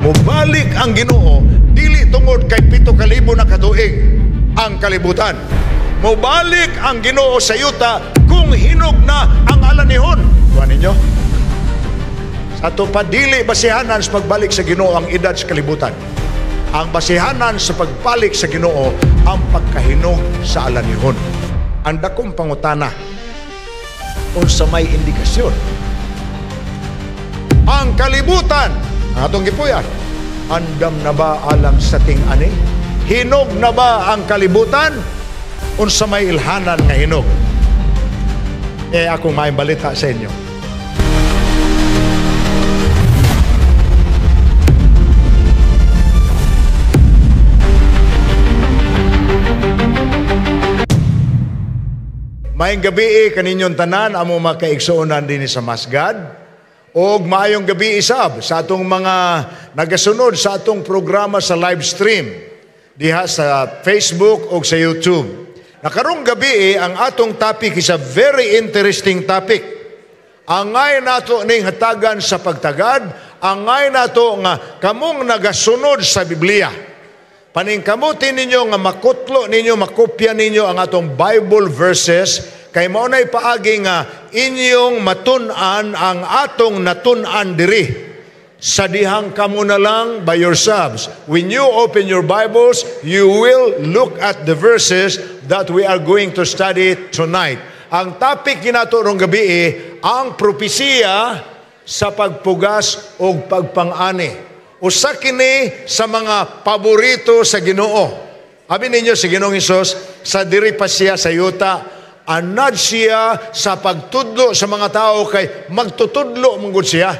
Mubalik ang Ginoo dili tungod kay 7,000 na katuig ang kalibutan. Mubalik ang Ginoo sa yuta kung hinog na ang alanihon. Tuhan ninyo, sa ito pa dili basihanan sa pagbalik sa Ginoo ang edad sa kalibutan. Ang basihanan sa pagbalik sa Ginoo ang pagkahinog sa alanihon. Ang dakong pangutana unsa may indikasyon ang kalibutan ang atong gipuyan, andam na ba alang sa ting-ani? Hinog na ba ang kalibutan? Unsa may ilhanan nga hinog? Ako may balita sa inyo. Maayong gabi kaninyong tanan, amo makaigsuonan din sa Masgad. Og maayong gabi isab sa atong mga nagasunod sa atong programa sa live stream diha sa Facebook o sa YouTube. Nakarong gabi ang atong topic is a very interesting topic. Angay nato ning hatagan sa pagtagad, angay nato nga kamong nagasunod sa Biblia. Paningkamutin ninyo nga makutlo ninyo, makopya ninyo ang atong Bible verses. Kay maunay paagi nga inyong matun-an ang atong natun-an diri. Sa dihang kamo na lang by yourselves. When you open your Bibles, you will look at the verses that we are going to study tonight. Ang topic kinato rong gabi ang propesiya sa pagpugas o pagpang-ani. Usa kini sa mga paborito sa Ginoo. Abi ninyo si Ginoong Hesus sa diri pa siya sa yuta. Anad siya sa pagtudlo sa mga tao kay magtutudlo manggod siya.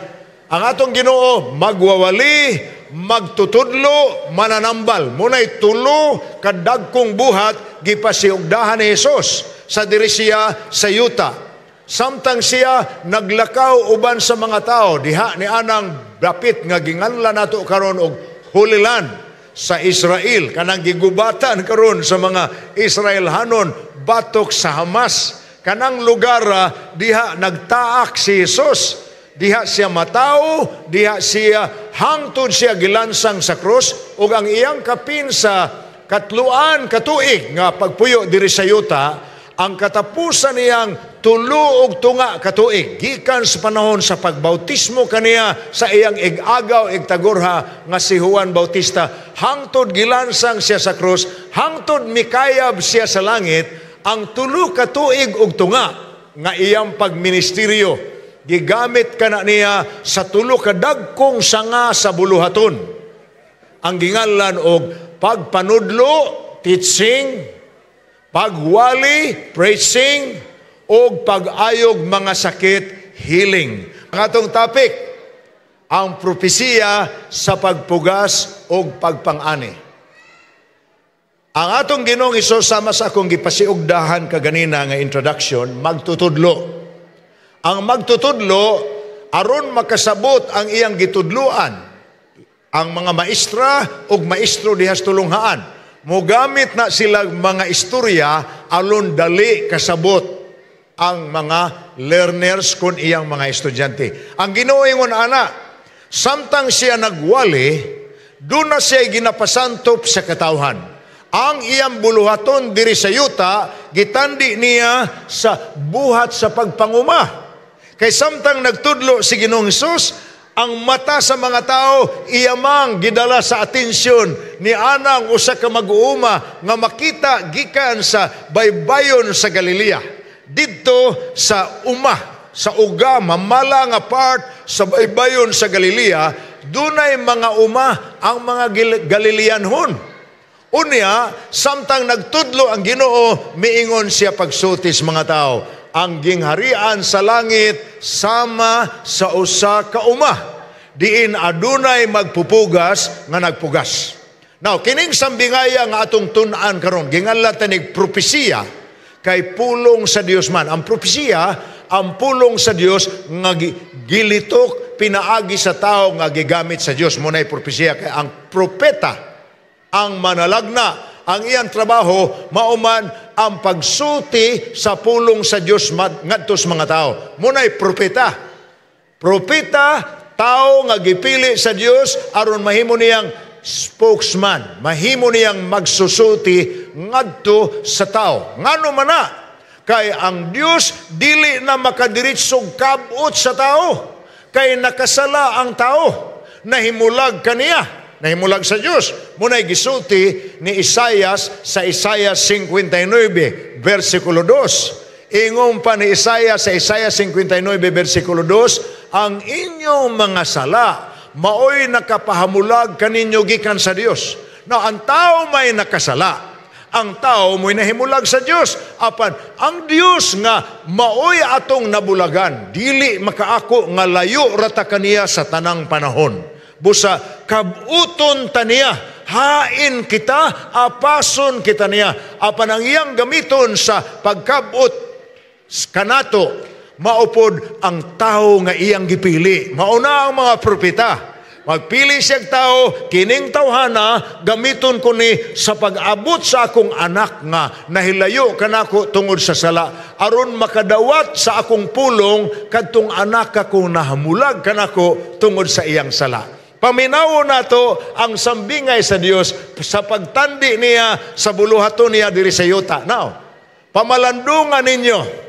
Ang atong Ginoo magwawali, magtutudlo, mananambal. Munay tulo kadagkong buhat gipasiugdahan ni Hesus sa diri siya sa yuta. Samtang siya naglakaw uban sa mga tao diha ni anang dapit nga ginganlan nato karon og Holy Land sa Israel, kanang gigubatan karon sa mga Israelhanon batok sa Hamas. Kanang lugar diha nagtaak si Jesus, diha siya matao, diha siya hangtod siya gilansang sa krus, ug ang iyang kapin sa katluan katuig nga pagpuyo diri sa yuta, ang katapusan niyang 3 og tunga katuig gikan sa panahon sa pagbautismo kaniya sa iyang igagaw igtagorha nga si Juan Bautista, hangtod gilansang siya sa krus, hangtod mikayab siya sa langit. Ang 3 katuig og tunga nga iyang pagministeryo gigamit kana niya sa 3 kadagkong sanga sa buluhaton. Ang ginganlan og pagpanudlo, teaching, pagwali, preaching, o pag-ayog mga sakit, healing. Ang atong topic, ang propesiya sa pagpugas o pagpang-ani. Ang atong Ginoong Hesus sama sa akong gipasiugdahan kaganina nga introduction, magtutudlo. Ang magtutudlo, aron makasabot ang iyang gitudluan, ang mga maestra o maestro dihas tulunghaan, mogamit na sila mga istorya alon dali kasabot ang mga learners kun iyang mga estudyante. Ang Ginoo ingon ana, samtang siya nagwali, doon na siya ginapasantop sa katawhan. Ang iyang buluhaton diri sa yuta, gitandi niya sa buhat sa pagpanguma. Kay samtang nagtudlo si Ginoong Hesus, ang mata sa mga tao iyamang gidala sa atensyon ni anang usa ka mag-uuma nga makita gikan sa baybayon sa Galilea. Didto sa sa uga mamala nga part sa baybayon sa Galilea, dunay mga uma ang mga Galileanhon. Unya, samtang nagtudlo ang Ginoo, miingon siya pagsutis mga tao, ang gingharian sa langit sama sa usa ka uma, diin adunay magpupugas nga nagpugas. Now, kining sambingaya nga atong tun-an karon, ginganlan tanig propesiya kay pulong sa Dios man. Ang propesiya, ang pulong sa Dios nga gilitok pinaagi sa tao nga gigamit sa Dios. Munay propesiya kay ang propeta, ang manalagna, ang iyang trabaho mauman ang pagsuti sa pulong sa Dios ngadto sa mga tao. Munay propeta. Propeta Tao nga gipili sa Dios aron mahimo niyang spokesman, mahimo niyang magsusulti ngadto sa tao. Ngano man na? Kay ang Dios dili na makadiritsog kabot sa tao. Kay nakasala ang tao. Nahimulag kaniya. Nahimulag sa Diyos. Muna'y gisulti ni Isaias sa Isaias 59, versikulo 2. Ingong pa ni Isaias sa Isaias 59, versikulo 2, ang inyong mga sala, maoy nakapahamulag kaninyo gikan sa Dios. Now, ang tao may nakasala. Ang tao mo'y nahimulag sa Dios. Apan, ang Dios nga maoy atong nabulagan. Dili makaako nga layo rata kaniya sa tanang panahon. Busa, kabuton taniya. Hain kita, apason kita niya. Apan ang iyang gamiton sa pagkabot kanato, maupod ang tao nga iyang gipili. Mauna ang mga propeta. Magpili siyang tao, kining tawhana, gamiton ko ni sa pag-abot sa akong anak nga nahilayo kanako tungod sa sala. Aron makadawat sa akong pulong, kadtong anak ako nahamulag kanako tungod sa iyang sala. Paminawo nato ang sambingay sa Dios sa pagtandi niya sa buluhaton niya diri sa yuta. Now, pamalandungan ninyo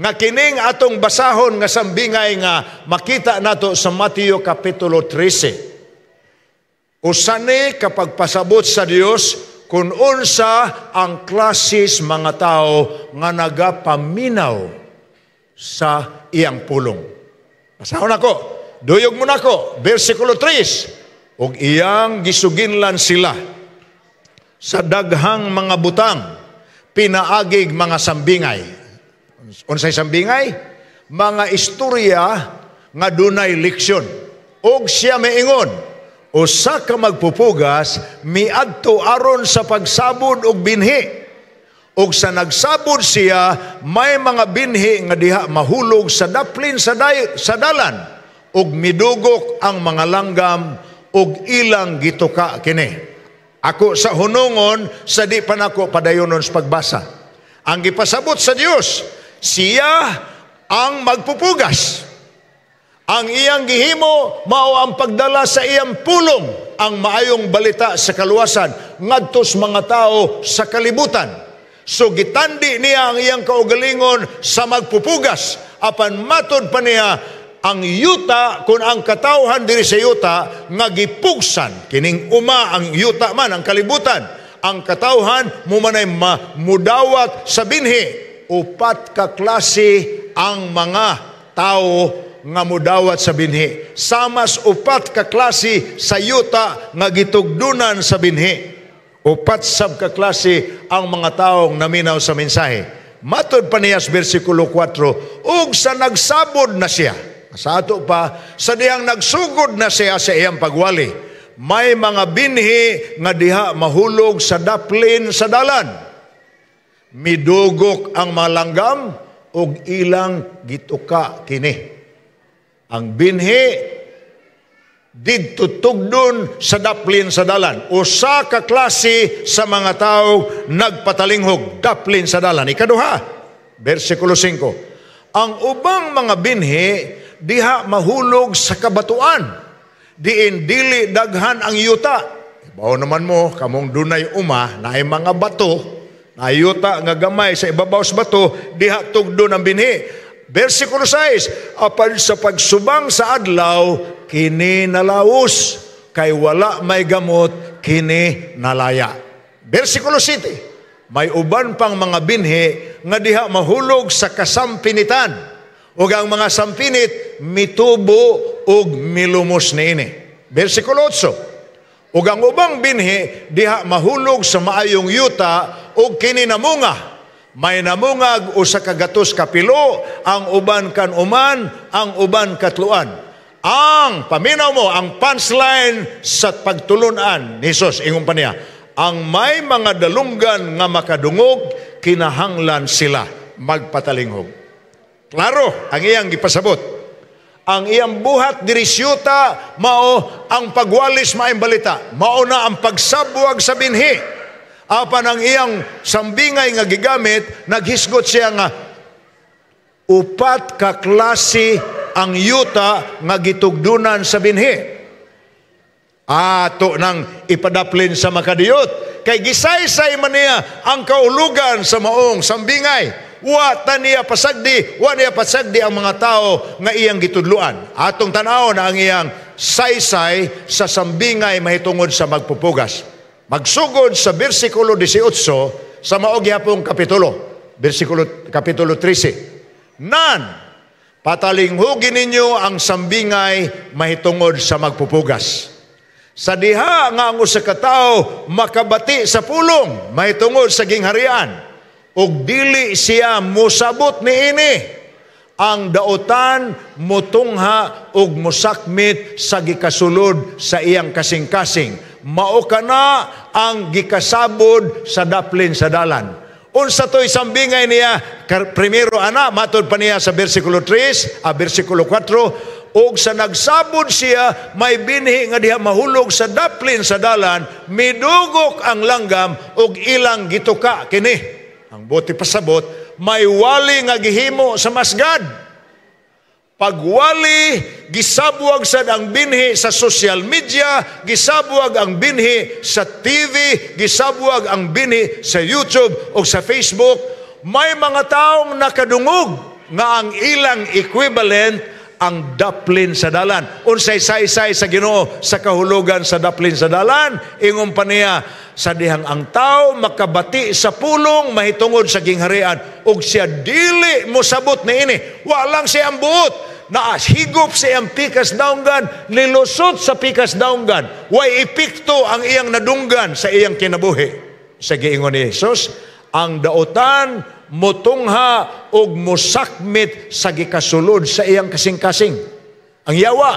nga kining atong basahon nga sambingay nga makita nato sa Mateo Kapitulo 13. Usani kapag pasabot sa Dios kung unsa ang klasis mga tao nga nagapaminaw sa iyang pulong. Basahon ako, duyog mo nako, versikulo 3. Og iyang gisuginlan sila sa daghang mga butang, pinaagig mga sambingay. Unsay sambingay? Mga istorya nga dunay leksyon. Og siya maingon, usa ka magpupugas miadto aron sa pagsabod og binhi. Og sa nagsabod siya, may mga binhi nga diha mahulog sa daplin sa dalan. Og midugok ang mga langgam og ilang gituka kini. Ako sa hunungon sa di pa nako padayonon sa pagbasa. Ang gipasabot sa Dios, siya ang magpupugas. Ang iyang gihimo mao ang pagdala sa iyang pulong ang maayong balita sa kaluwasan ngadto sa mga tao sa kalibutan. So gitandi niya ang iyang kaugalingon sa magpupugas. Apan matod pa niya ang yuta kung ang katawhan diri sa yuta nga gipugsan kining uma ang yuta man ang kalibutan. Ang katawhan mo manay mudawat sa binhi. Upat ka klase ang mga tao nga mudawat sa binhi. Samas upat ka klase sa yuta nga gitugdunan sa binhi. Upat sab ka klase ang mga taong naminaw sa mensahe. Matod pa niya sa versikulo 4, ug sa nagsabod na siya, sa ato pa, sa diyang nagsugod na siya sa iyang pagwali, may mga binhi nga diha mahulog sa daplin sa dalan. Midugok ang malanggam og ilang gituka kini. Ang binhi didto tugdon sa daplin sa dalan. Usa ka klase sa mga tao nagpatalinghog daplin sa dalan. Ikaduha, versikulo 5. Ang ubang mga binhi diha mahulog sa kabatuan. Diin dili daghan ang yuta. Bao naman mo kamong dunay uma naay mga bato. Ayuta nga gamay sa ibabaw sa bato, diha tugdon ang binhi. Versikulo 6, apan sa pagsubang sa adlaw, kini nalaos, kay wala may gamot, kini nalaya. Versikulo 7, may uban pang mga binhi nga diha mahulog sa kasampinitan, ug ang mga sampinit mitubo ug milumos niini. Versikulo 8, ug ang ubang binhi diha mahulog sa maayong yuta ug kini namunga. May namungag usa ka gatos kapilo, ang uban kan uman, ang uban katluan. Ang paminaw mo, ang punchline sa pagtulunan ni Jesus, ingon pa niya, ang may mga dalunggan nga makadungog, kinahanglan sila magpatalinghog. Klaro, ang iyang gipasabot. Ang iyang buhat dirisyuta, mao ang pagwalis maayong balita. Mao na ang pagsabwag sa binhi. Apan ang iyang sambingay nga gigamit, naghisgot siya nga upat ka klase ang yuta nga gitugdunan sa binhi. Ato nang ipadaplin sa makadiyot. Kay gisaysay man niya ang kaulugan sa maong sambingay. Wa niya pasagdi ang mga tao nga iyang gitudluan. Atong tanaw na ang iyang saysay sa sambingay mahitungod sa magpupugas. Magsugod sa bersikulo 18 sa maog gihapong kapitulo 13. Nan, patalinghugin ninyo ang sambingay mahitungod sa magpupugas. Sa diha nga ang usa ka tawo makabati sa pulong mahitungod sa gingharian ug dili siya mosabot niini, ang daotan motungha ug mosakmit sa gikasulod sa iyang kasing-kasing. Mao kana ang gikasabod sa daplin sa dalan. Unsa to'y sambingay niya? Primero matod pa niya sa bersikulo 4, og sa nagsabod siya, may binhi nga diha mahulog sa daplin sa dalan, midugok ang langgam og ilang gituka kini. Ang buti pasabot, may wali nga gihimo sa masgad. Pagwali, gisabwag sad ang binhi sa social media, gisabwag ang binhi sa TV, gisabwag ang binhi sa YouTube o sa Facebook. May mga taong nakadungog nga ang ilang equivalent ang daplin sa dalan. Unsay saysay sa Ginoo sa kahulugan sa daplin sa dalan, ingon pa niya, sa dihang ang tao makabati sa pulong mahitungod sa gingharian ug siya dili mosabot niini, walang siyang buot, naashigop siyang pikas daunggan, nilusot sa pikas daunggan, way epekto ang iyang nadunggan sa iyang kinabuhi. Sa giingon ni Jesus, ang daotan motungha og mosakmit sa gikasulod sa iyang kasing-kasing. Ang yawa,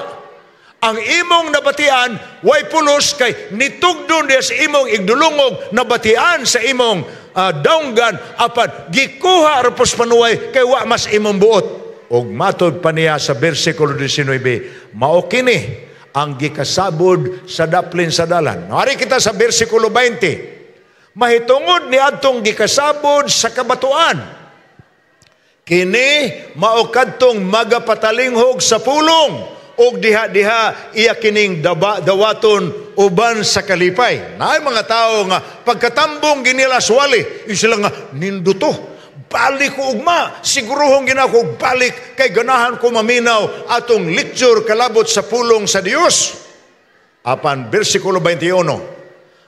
ang imong nabatian way pulos kay nitugdon diya sa imong igdulungog nabatian sa imong daunggan apan gikuha rapos panuway kay wa mas imong buot. Og matod pa niya sa bersikulo 19, mao kini ang gikasabod sa daplin sa dalan. Ari kita sa bersikulo 20. Mahitungod ni adtong gikasabod sa kabatuan. Kini mao kadtong magapatalinghog sa pulong og diha-diha iya kining dawaton uban sa kalipay. Naay mga tao nga pagkatambong ginila suwali, sila nga ninduto. Balik ko ugma, siguruhong ginako balik kay ganahan ko maminaw atong lecture kalabot sa pulong sa Dios. Apan bersikulo 21.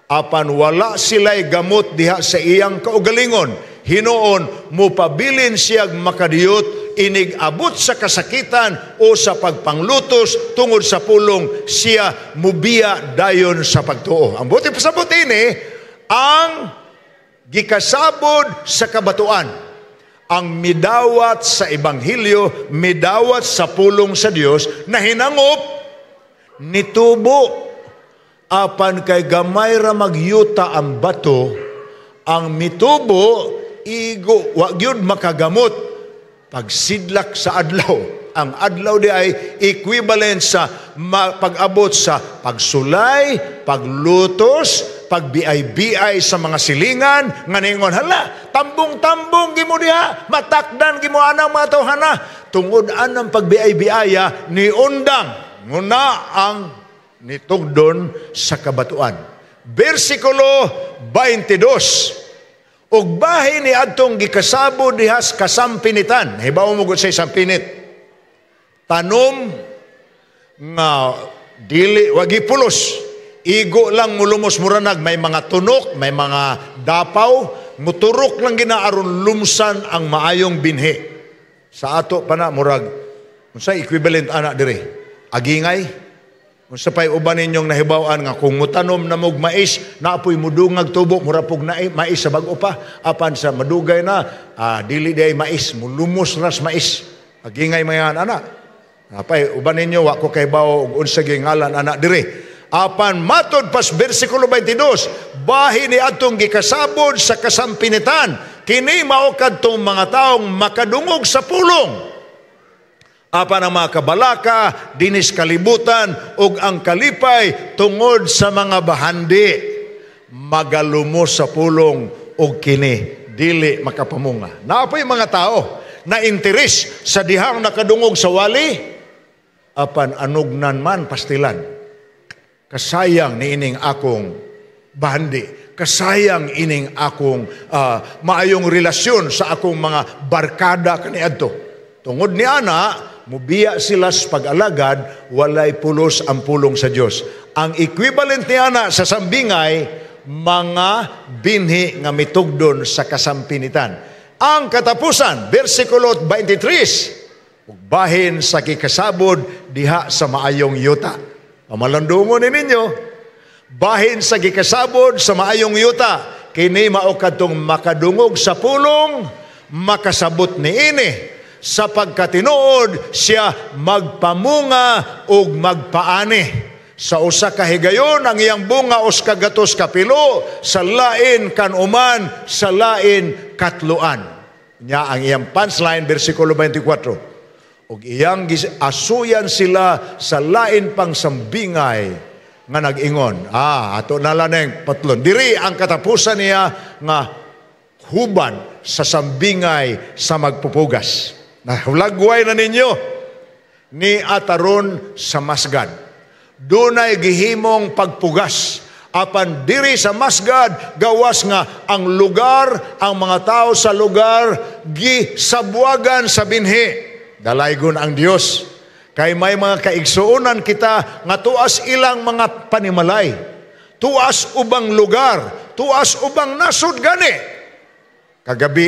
Apan wala sila'y gamot diha sa iyang kaugalingon, hinoon mupabilin siyag makadiyot, inig abot sa kasakitan o sa pagpanglutos tungod sa pulong siya mubiya dayon sa pagtuo. Ang buti pasabot ini, ang gikasabod sa kabatuan, ang midawat sa Ebanghelyo, midawat sa pulong sa Dios na hinangop nitubo. Apan kay gamay ra magyuta ang bato, ang mitubo igo wa gyud makagamot pagsidlak sa adlaw. Ang adlaw di ay equivalent sa pag-abot sa pagsulay, paglutos, pagbiay-biay sa mga silingan nga ningon hala tambong-tambong gimo diha, matakdan gimo anang mga tawhana tungod anang pagbiay-biaya ni undang nguna ang nitugdon sa kabatuan. Bersikulo 22. Og bahin ni adtong gikasabo dihas kasampinitan. Hibaw mo gud sa sampinit. Tanom nga dili wagi pulos. Igo lang mulumos muranag, may mga tunok, may mga dapaw, muturok lang ginaaron lumsan ang maayong binhi. Sa ato pa na murag unsay equivalent ana dire? Agingay. Unsa pay uban ninyong nahibaw-an nga kung mutanom na mog mais, naapoy mudungag tubo, murapog na mais sa bag-o pa, apan sa madugay na, dili day mais, mulumos ras mais. Agingay mayan ana. Apay uban ninyo wa ko kay bawo og unsa gingalan ana dire. Apan matod pas bersikulo 22, bahin ni adtong gikasabod sa kasampinitan, kini mao kadtong mga taong makadungog sa pulong. Apan ang mga kabalaka, dinis kalibutan, ug ang kalipay tungod sa mga bahandi, magalumos sa pulong ug kini, dili makapamunga. Naapoy mga tao na interes sa dihang nakadungog sa wali, apan anugnan man pastilan. Kasayang niining akong bandi. Kasayang ining akong maayong relasyon sa akong mga barkada kaniadto. Tungod ni ana, mubiya sila sa pag-alagad, walay pulos ang pulong sa Dios. Ang equivalent ni ana sa sambingay, mga binhi nga mitugdon sa kasampinitan. Ang katapusan, versikulo 23, bahin sa kikasabod diha sa maayong yuta. Pamalandungon ninyo, bahin sa kikasabod sa maayong yuta, kini mao kadtong makadungog sa pulong, makasabot niini, sa pagkatinuod siya magpamunga ug magpaani. Sa usa ka higayon ang iyang bunga os kagatos kapilo, sa lain kanuman, sa lain katluan. Nya ang iyang punchline, versikulo 24. Ug iyang asuyan sila sa lain pang sambingay nga nag-ingon. Ato na lang patlon. Diri ang katapusan niya nga huban sa sambingay sa magpupugas. Nahulagway na ninyo ni ataron sa masgad. Dunay gihimong pagpugas. Apan diri sa masgad, gawas nga ang lugar, ang mga tao sa lugar, gisabwagan sa binhi. Dalaygon ang Dios. Kay may mga kaigsuonan kita nga tuas ilang mga panimalay. Tuas ubang lugar. Tuas ubang nasud gani. Kagabi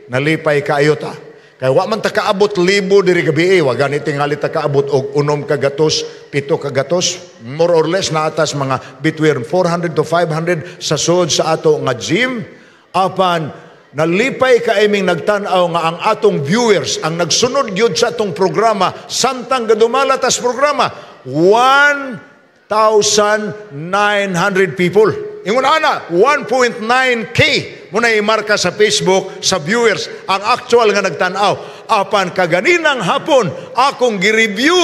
nalipay kaayota. Kay wa man ta kaabot libo diri gabi, wa gani tingali ta kaabot og 6 kagatos, 7 kagatos, more or less na atas mga between 400 to 500 sa sud sa ato nga gym. Apan nalipay kaiming nagtan-aw nga ang atong viewers, ang nagsunod gyud sa atong programa, samtang gadumala tas programa, 1,900 people. Ingon ana, 1.9K muna imarka sa Facebook sa viewers ang actual nga nagtan-aw. Apan kaganinang hapon akong gi-review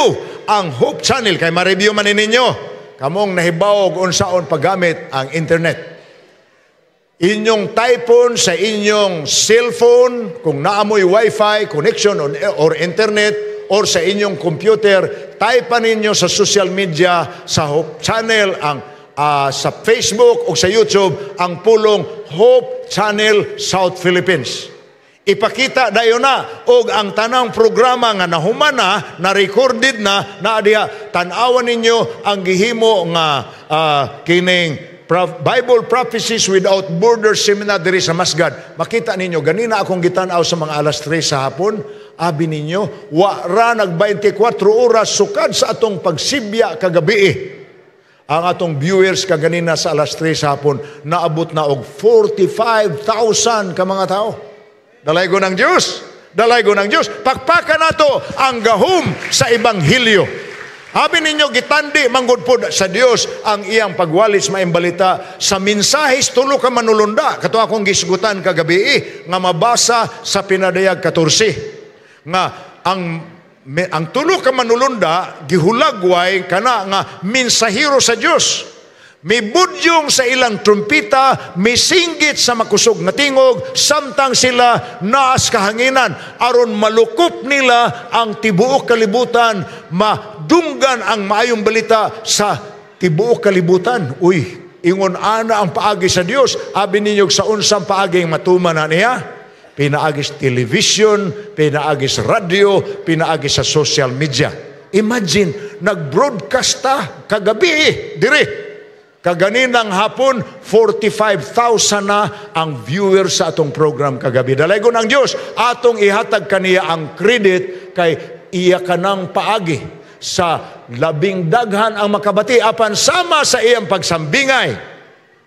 ang Hope Channel, kay ma-review man ninyo. Kamong nahibaw og unsaon paggamit ang internet. Inyong typon sa inyong cellphone, kung naamoy wifi connection or internet, or sa inyong computer, typean ninyo sa social media, sa Hope Channel, sa Facebook o sa YouTube, ang pulong Hope Channel South Philippines. Ipakita dayon na og ang tanang programa nga nahumana, na-recorded na diha. Tan-awan ninyo ang gihimo nga kining Bible Prophecies Without Borders Seminar diri sa Masgad. Makita ninyo, ganina akong gitan-aw sa mga alas 3 sa hapon. Abi ninyo, wa ra nag 24 oras sukad sa atong pagsibya kagabi. Ang atong viewers kaganina sa alas 3 sa hapon, naabot na og 45,000 ka mga tao. Dalaygon ng Diyos. Dalaygon ng Diyos. Pakpakan nato ang gahom sa Ebanghelyo. Abi ninyo, gitandi manggod po sa Dios ang iyang pagwalis maimbalita sa mensahis tulo ka manulunda. Kato akong gisgutan kagabi nga mabasa sa Pinadayag 14. Nga ang tulo ka manulunda gihulagway kana nga mensahero sa Dios. May budyong sa ilang trumpita, may singgit sa makusog nga tingog, samtang sila naas kahanginan, aron malukop nila ang tibuok kalibutan, madunggan ang maayong balita sa tibuok kalibutan. Uy, ingon ana ang paagi sa Dios. Abi ninyo sa unsang paagi matuman na niya? Pinaagis television, pinaagis radio, pinaagis sa social media. Imagine, nag-broadcast ta kagabi, diri. Kaganinang hapon, 45,000 na ang viewers sa atong program kagabi. Dalaygon ang Diyos, atong ihatag kaniya ang credit kay iya kanang paagi sa labing daghan ang makabati apan sama sa iyang pagsambingay.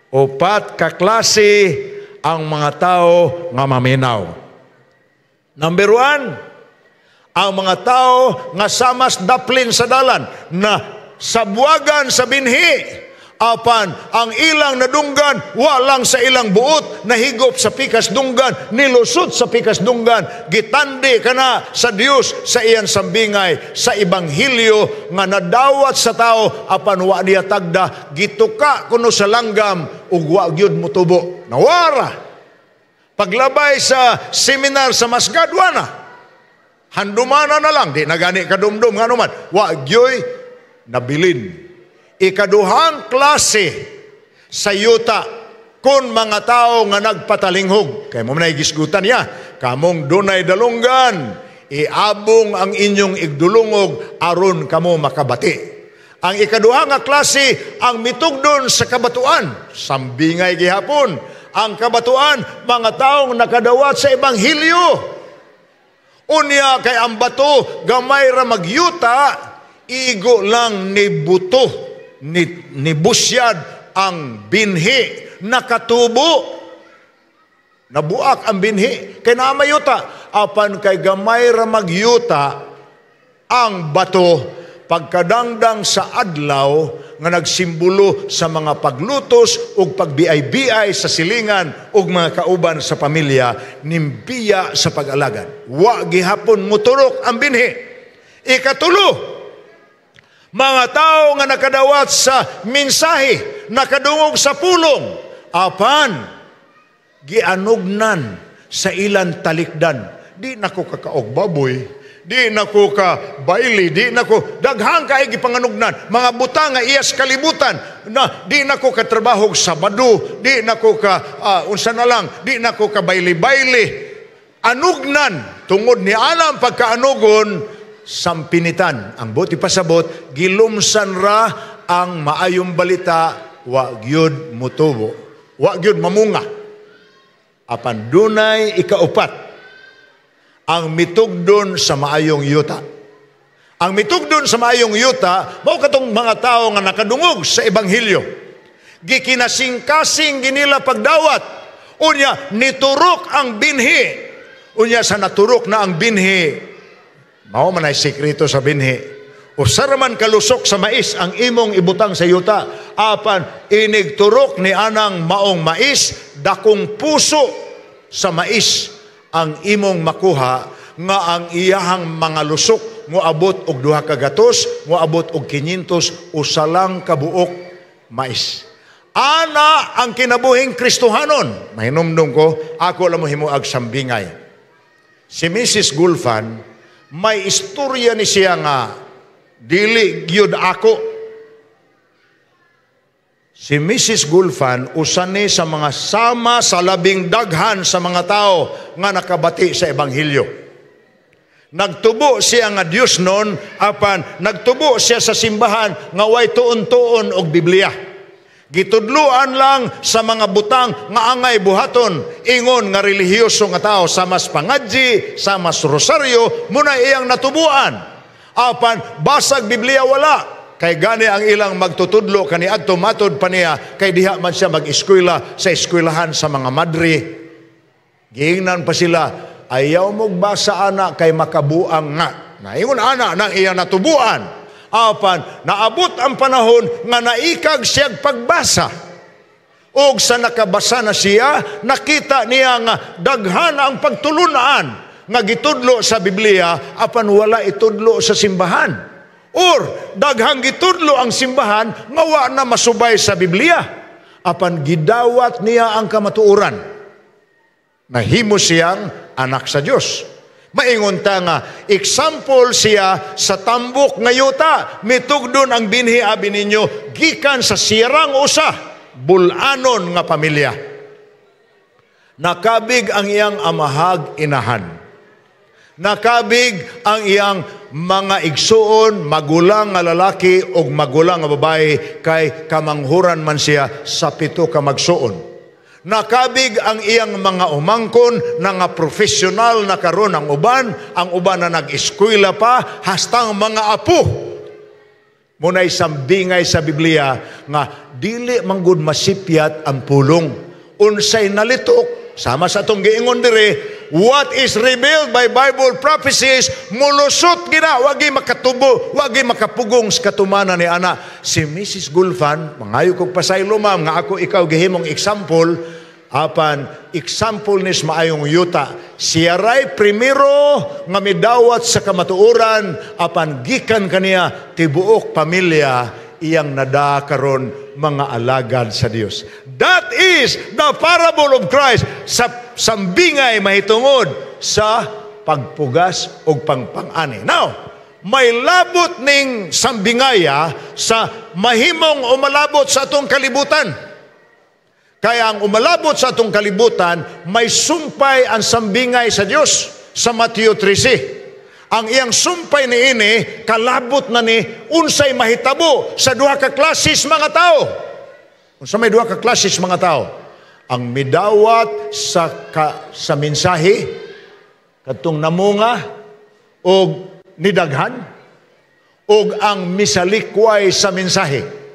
Upat ka klase ang mga tao nga maminaw. Number 1, ang mga tao nga samas daplin sa dalan na sabwagan sa binhi. Apan ang ilang nadunggan walang sa ilang buot, nahigop sa pikas dunggan, nilusot sa pikas dunggan, gitandi kana sa Dios sa iyan sambingay sa Ebanghelyo nga nadawat sa tao apan wa niya tagda, gituka kuno sa langgam ug wa gyud motubo. Nawara paglabay sa seminar sa Masgad, wana Handumana na lang, di na gani kadumdum nga naman. Wa gyoy nabilin. Ikaduhang klase sa yuta kung mga tao nga nagpatalinghog. Kaya mo na igisgutan niya, kamong dunay dalunggan, iabong ang inyong igdulungog aron kamo makabati. Ang ikaduha nga klase, ang mitugdon sa kabatuan. Sambingay gihapon. Ang kabatuan, mga taong nakadawat sa Ebanghelyo. Unya kay ang bato, gamay ra magyuta, igo lang ni buto, ni busyad ang binhi. Nakatubo. Nabuak ang binhi. Kay namayuta. Apan kay gamay ra magyuta, ang bato, pagkadangdang sa adlaw nga nagsimbolo sa mga paglutos o pagbiay-biay sa silingan o mga kauban sa pamilya, nimbiya sa pag-alagad. Wa gihapon muturok ang binhi. Ikatulo, mga tao nga nakadawat sa mensahe, nakadungog sa pulong, apan gianugnan sa ilang talikdan. Di nako kakaog baboy, di nako ka baili, di nako daghang kay gipanganugnan, mga butang nga iyas kalibutan, na di nako ka trabaho sa Sabado, di nako ka unsa na lang, di nako ka baili-baili. Anugnan tungod ni alam pagkaanugon sampinitan. Ang buti pasabot, gilumsan ra ang maayong balita, wa gyud mutubo, wa gyud mamunga. Apan dunay ikaupat, ang mitugdon sa maayong yuta. Ang mitugdon sa maayong yuta, mao katong mga tao nga nakadungog sa Ebanghelyo. Gikinasing-kasing ginila pagdawat. Unya, niturok ang binhi. Unya, sa naturok na ang binhi, mao man ay sekreto sa binhi. Usaraman kalusok sa mais ang imong ibutang sa yuta. Apan, inigturok ni anang maong mais, dakong puso sa mais ang imong makuha, nga ang iyahang mga lusok mo abot og 2 ka gatos, mo abot og 500 usalang kabuok mais. Ana ang kinabuhing Kristohanon. Mahinumdum ko, ako lang mo himuag sambingay. Si Mrs. Gulfan, may istorya ni siya nga dili gyud ako. Si Mrs. Gulfan, usani sa mga sama sa labing daghan sa mga tao nga nakabati sa Ebanghelyo. Nagtubo siya nga Dios noon, apan nagtubo siya sa simbahan nga way tuon-tuon og Biblia. Gitudluan lang sa mga butang nga angay buhaton, ingon nga relihiyoso nga tao, sa mas pangadji, sa mas rosaryo, muna iyang natubuan. Apan basag Biblia wala. Kay gani ang ilang magtutudlo kaniadto matod pa niya, kay diha man siya mag-eskwela sa eskwelahan sa mga madre. Giingnan pa sila, ayaw mong basa ana kay makabuang nga. Naingon ana nang iya natubuan. Apan naabot ang panahon nga naikag siyag pagbasa. Og sa nakabasa na siya, nakita niya nga daghan ang pagtulunan nga gitudlo sa Biblia, apan wala itudlo sa simbahan. Or daghang gitudlo ang simbahan nga wa na masubay sa Biblia. Apan gidawat niya ang kamatuoran. Nahimo siyang anak sa Dios. Maingon ta nga example siya sa tambok nga yuta. Mitugdon ang binhi abi ninyo gikan sa sirang usa, bulanon nga pamilya. Nakabig ang iyang amahag inahan. Nakabig ang iyang mga igsuon, magulang nga lalaki o magulang nga babae, kay kamanghuran man siya sa 7 ka magsuon. Nakabig ang iyang mga umangkon na nga profesional na karon ang uban na nag-eskwela pa, hastang mga apo. Muna'y sambingay sa Biblia nga dili manggod masipyat ang pulong. Unsay nalitok, sama sa itong giingon dire, what is revealed by Bible prophecies, mulusot gina, wagi makatubo, wagi makapugong sa katumana ni ana. Si Mrs. Gulfan, mangayo kong pasaylo ma'am, nga ako ikaw gihimong example, apan example nis maayong yuta. Siya ray primero nga midawat sa kamatuoran, apan gikan kaniya tibuok pamilya, iyang nada karon mga alagad sa Dios. That is the parable of Christ. Sa sambingay mahitungod sa pagpugas o pangpangani. Now, may labot ning sambingaya sa mahimong umalabot sa atong kalibutan. Kaya ang umalabot sa atong kalibutan, may sumpay ang sambingay sa Dios sa Mateo 13. Ang iyang sumpay ni ini, kalabot na ni, unsay mahitabo sa duha ka klases mga tao. Unsa may duha ka klases mga tao? Ang midawat sa mensahe, katong namunga, o nidaghan, o ang misalikway sa mensahe.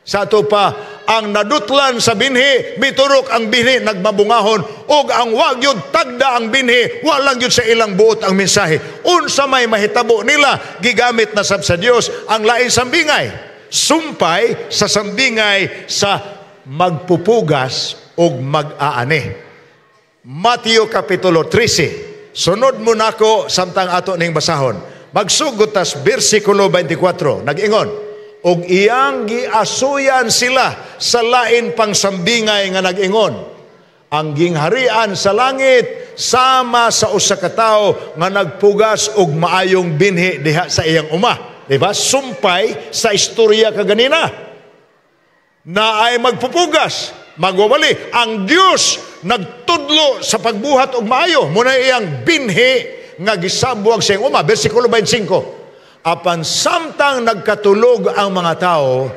Sa ato pa, ang nadutlan sa binhi, miturok ang binhi, nagmabungahon, o ang wagyod tagda ang binhi, walang yun sa ilang buot ang mensahe. Unsa may mahitabo nila, gigamit na sab sa Dios ang lain sambingay. Sumpay sa sambingay sa magpupugas o mag-aani. Mateo Kapitulo 13. Sunod mo nako samtang ato ning basahon. Magsugot tas bersikulo 24. Nag-ingon, og iyang giasuyan sila sa lain pang sambingay nga nag-ingon, ang gingharian sa langit sama sa usa ka tawo nga nagpugas og maayong binhi diha sa iyang uma. Diba? Sumpay sa istorya kaganina na ay magpupugas, magwawali. Ang Dios nagtudlo sa pagbuhat og maayo. Muna iyang binhi nga gisabuag sa iyang uma. Versikulo 25. Apan samtang nagkatulog ang mga tao,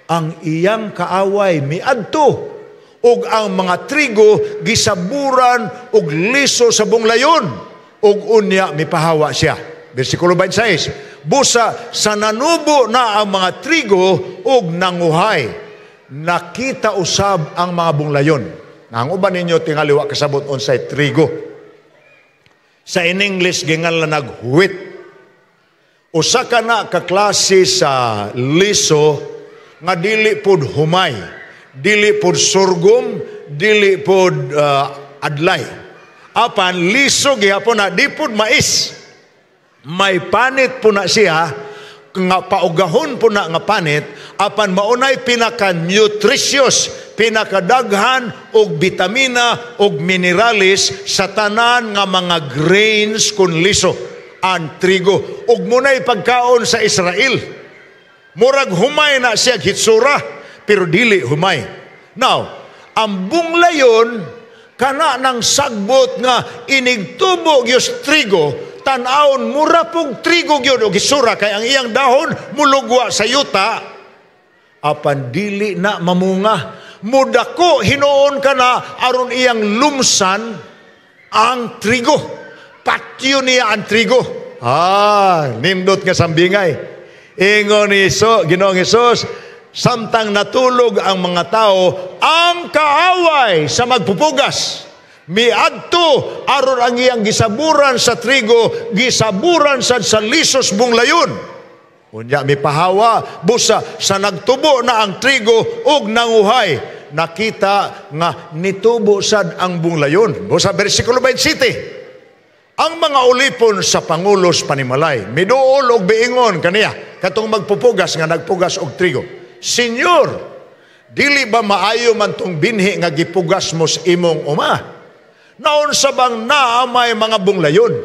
ang iyang kaaway miadto, ug ang mga trigo gisaburan og liso sa bunglayon, ug unya mipahawa siya. Versikulo 26. Busa sa nanubo na ang mga trigo ug nanguhay, nakita usab ang mga bunglayon. Ang uban ninyo tingaliwa kasabot unsay trigo. Sa in English gingan naghuwit. Usa ka na kaklase sa liso nga dili pod humay, dili pod sorghum, dili pod adlay. Apan liso gihapon na di pod mais. May panit po na siya, nga paugahon po na nga panit, apan maunay pinaka-nutritious, pinakadaghan og vitamina og mineralis sa tanan nga mga grains kun liso. Ang trigo. Ug muna'y pagkaon sa Israel. Murag humay na siya hitsura, pero dili humay. Now, ang bunglayon, kana ng sagbot nga inigtubo gyus trigo, tan-aon mura pong trigo gyud og hitsura, kay ang iyang dahon mulugwa sa yuta, apan dili na mamunga. Mudako hinuon ka na aron iyang lumsan ang trigo. Patyo niya ang trigo. Nindot nga sambingay. Ingon ni Ginoong Hesus, samtang natulog ang mga tao, ang kaaway sa magpupugas, miadto aron ang iyang gisaburan sa trigo, gisaburan sa lisos bunglayon. Unya mipahawa, busa sa nagtubo na ang trigo ug nanguhay, nakita nga nitubo sad ang bunglayon. Busa versikulo 27. Ang mga ulipon sa pangulos panimalay, miduol og biingon kaniya, katong magpupugas nga nagpugas og trigo. Senyor, dili ba maayo man tong binhi nga gipugas mo sa imong uma? Naon sa bang naamay mga bunglayon?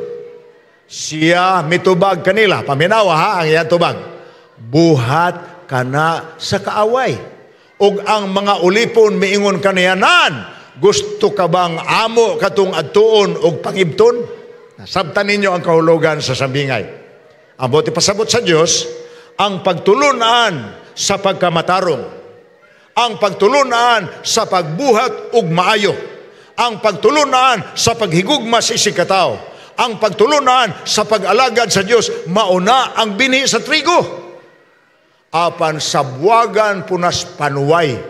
Siya mitubag kanila, paminawa ha ang iyang tubag. Buhat kana sa kaaway. Og ang mga ulipon miingon kaniyanan, gusto ka bang amo katong adtuon og pangibton? Sabtan ninyo ang kahulugan sa sambingay. Ang buti pasabot sa Diyos, ang pagtulunan sa pagkamatarong, ang pagtulunan sa pagbuhat ug maayo, ang pagtulunan sa paghigugma sa isikataw, ang pagtulunan sa pag-alagad sa Diyos, mauna ang binhi sa trigo. Apan sabwagan punas panuway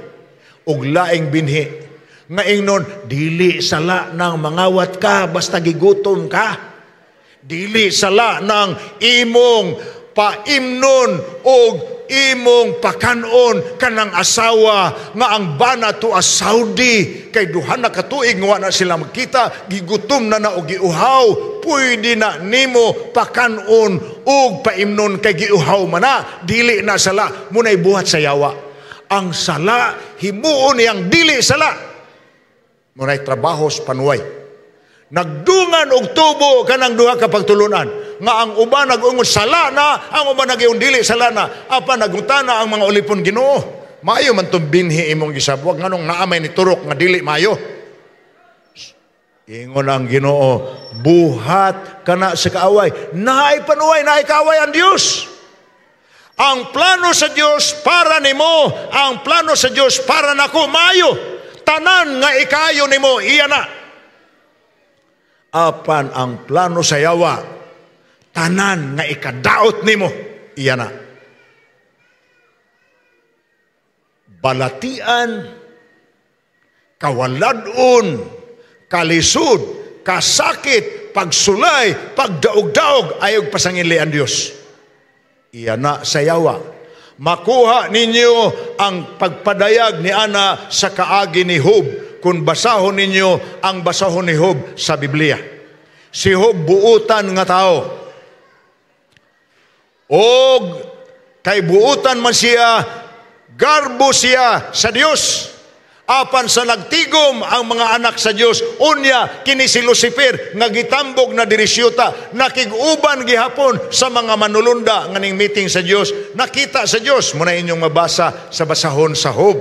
ug laing binhi, nga ingnon, dili sala ng mangawat ka, basta gigutom ka. Dili sala ng imong paimnon o imong pakanon kanang asawa nga ang bana to a Saudi. Kay duha na katuig nga na sila magkita, gigutom na o giuhaw, pwede na nimo pakanon o paimnon kay giuhaw man na. Dili na sala, muna'y buhat sa yawa. Ang sala, himuon niyang dili sala. Muna'y trabaho sa panuway. Nagdungan og tubo kanang duha ka pagtulunan. Nga ang uban nag-ungod sala na, ang uban nag-iundili sala na. Apa nagutana ang mga ulipon Ginoo. Maayo man tong binhi imong gisabwag nganong naamay ni turok nga dili maayo. Ingon ang Ginoo, buhat kana sa kaaway. Naay panuway, naay kaaway ang Dios. Ang plano sa Dios para nimo, ang plano sa Dios para nako maayo. Tanan nga ikayo nimo iya na. Apan ang plano sa yawa, tanan nga ikadaot nimo, iya na. Balatian, kawaladon, kalisod, kasakit, pagsulay, pagdaog-daog, ayog pasangili ang Diyos. Iya na sa yawa. Makuha ninyo ang pagpadayag ni Ana sa kaagi ni Job. Kung basahon ninyo ang basahon ni Job sa Biblia. Si Job buutan nga tao. Og kay buutan man siya, garbo siya sa Dios. Apan sa nagtigom ang mga anak sa Dios, unya kini si Lucifer nga gitambog na dirisyuta, nakig-uban gihapon sa mga manulunda nga ning meeting sa Dios, nakita sa Dios. Muna inyong mabasa sa basahon sa Job.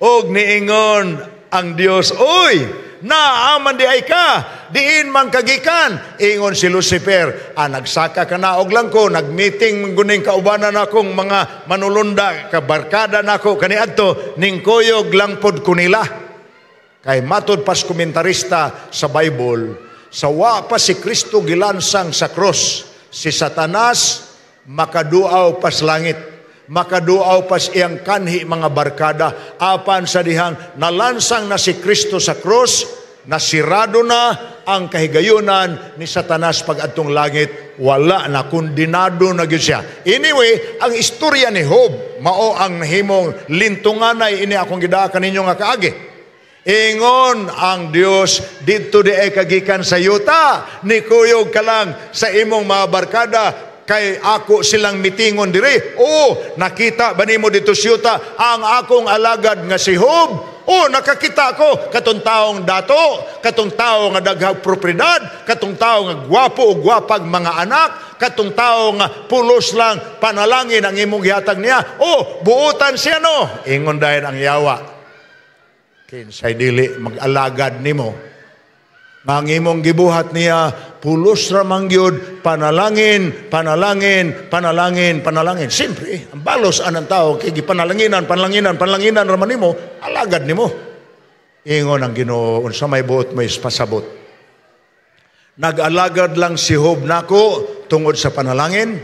Og niingon ang Dios, oy, naaman di ay ka, diin man kagikan. Ingon si Lucifer, nagsaka ka na og lang ko, nagmeeting guning kaubanan akong mga manulunda, kabarkada nako kaniadto, ning koyog lang pod ko nila. Kay matod pas komentarista sa Bible, sa wa pa si Kristo gilansang sa cross, si Satanas makaduaw pas langit. Makaduaw pas iyang kanhi mga barkada. Apan sa dihang nalansang na si Kristo sa cross, nasirado na ang kahigayunan ni Satanas pag-adtong langit, wala na, kondinado na gyud siya. Anyway, ang istorya ni Job mao ang nahimong lintunganay ini akong gidaa kaninyo nga kaagi. Ingon ang Dios, didto di ay kagikan sa yuta, ni kuyog ka lang sa imong mga barkada, kay ako silang mitingon diri. Nakita ba nimo dito siyuta ang akong alagad nga si Job? Nakakita ko katong taong dato, katong tao nga daghang propriedad, katong tao nga gwapo o gwapag mga anak, katong tao nga pulos lang panalangin ang imong gihatag niya. Buutan siya no. Ingon dahil ang yawa, kinsay dili mag-alagad nimo. Ang imong gibuhat niya, pulos ramang gyud, panalangin, panalangin, panalangin, panalangin. Siyempre, ang balos anang tao, kay gipanalanginan, panlanginan raman nimo, alagad nimo. Ingon ang Ginoo, unsa may buot mo is pasabot. Nag-alagad lang si Job nako tungod sa panalangin.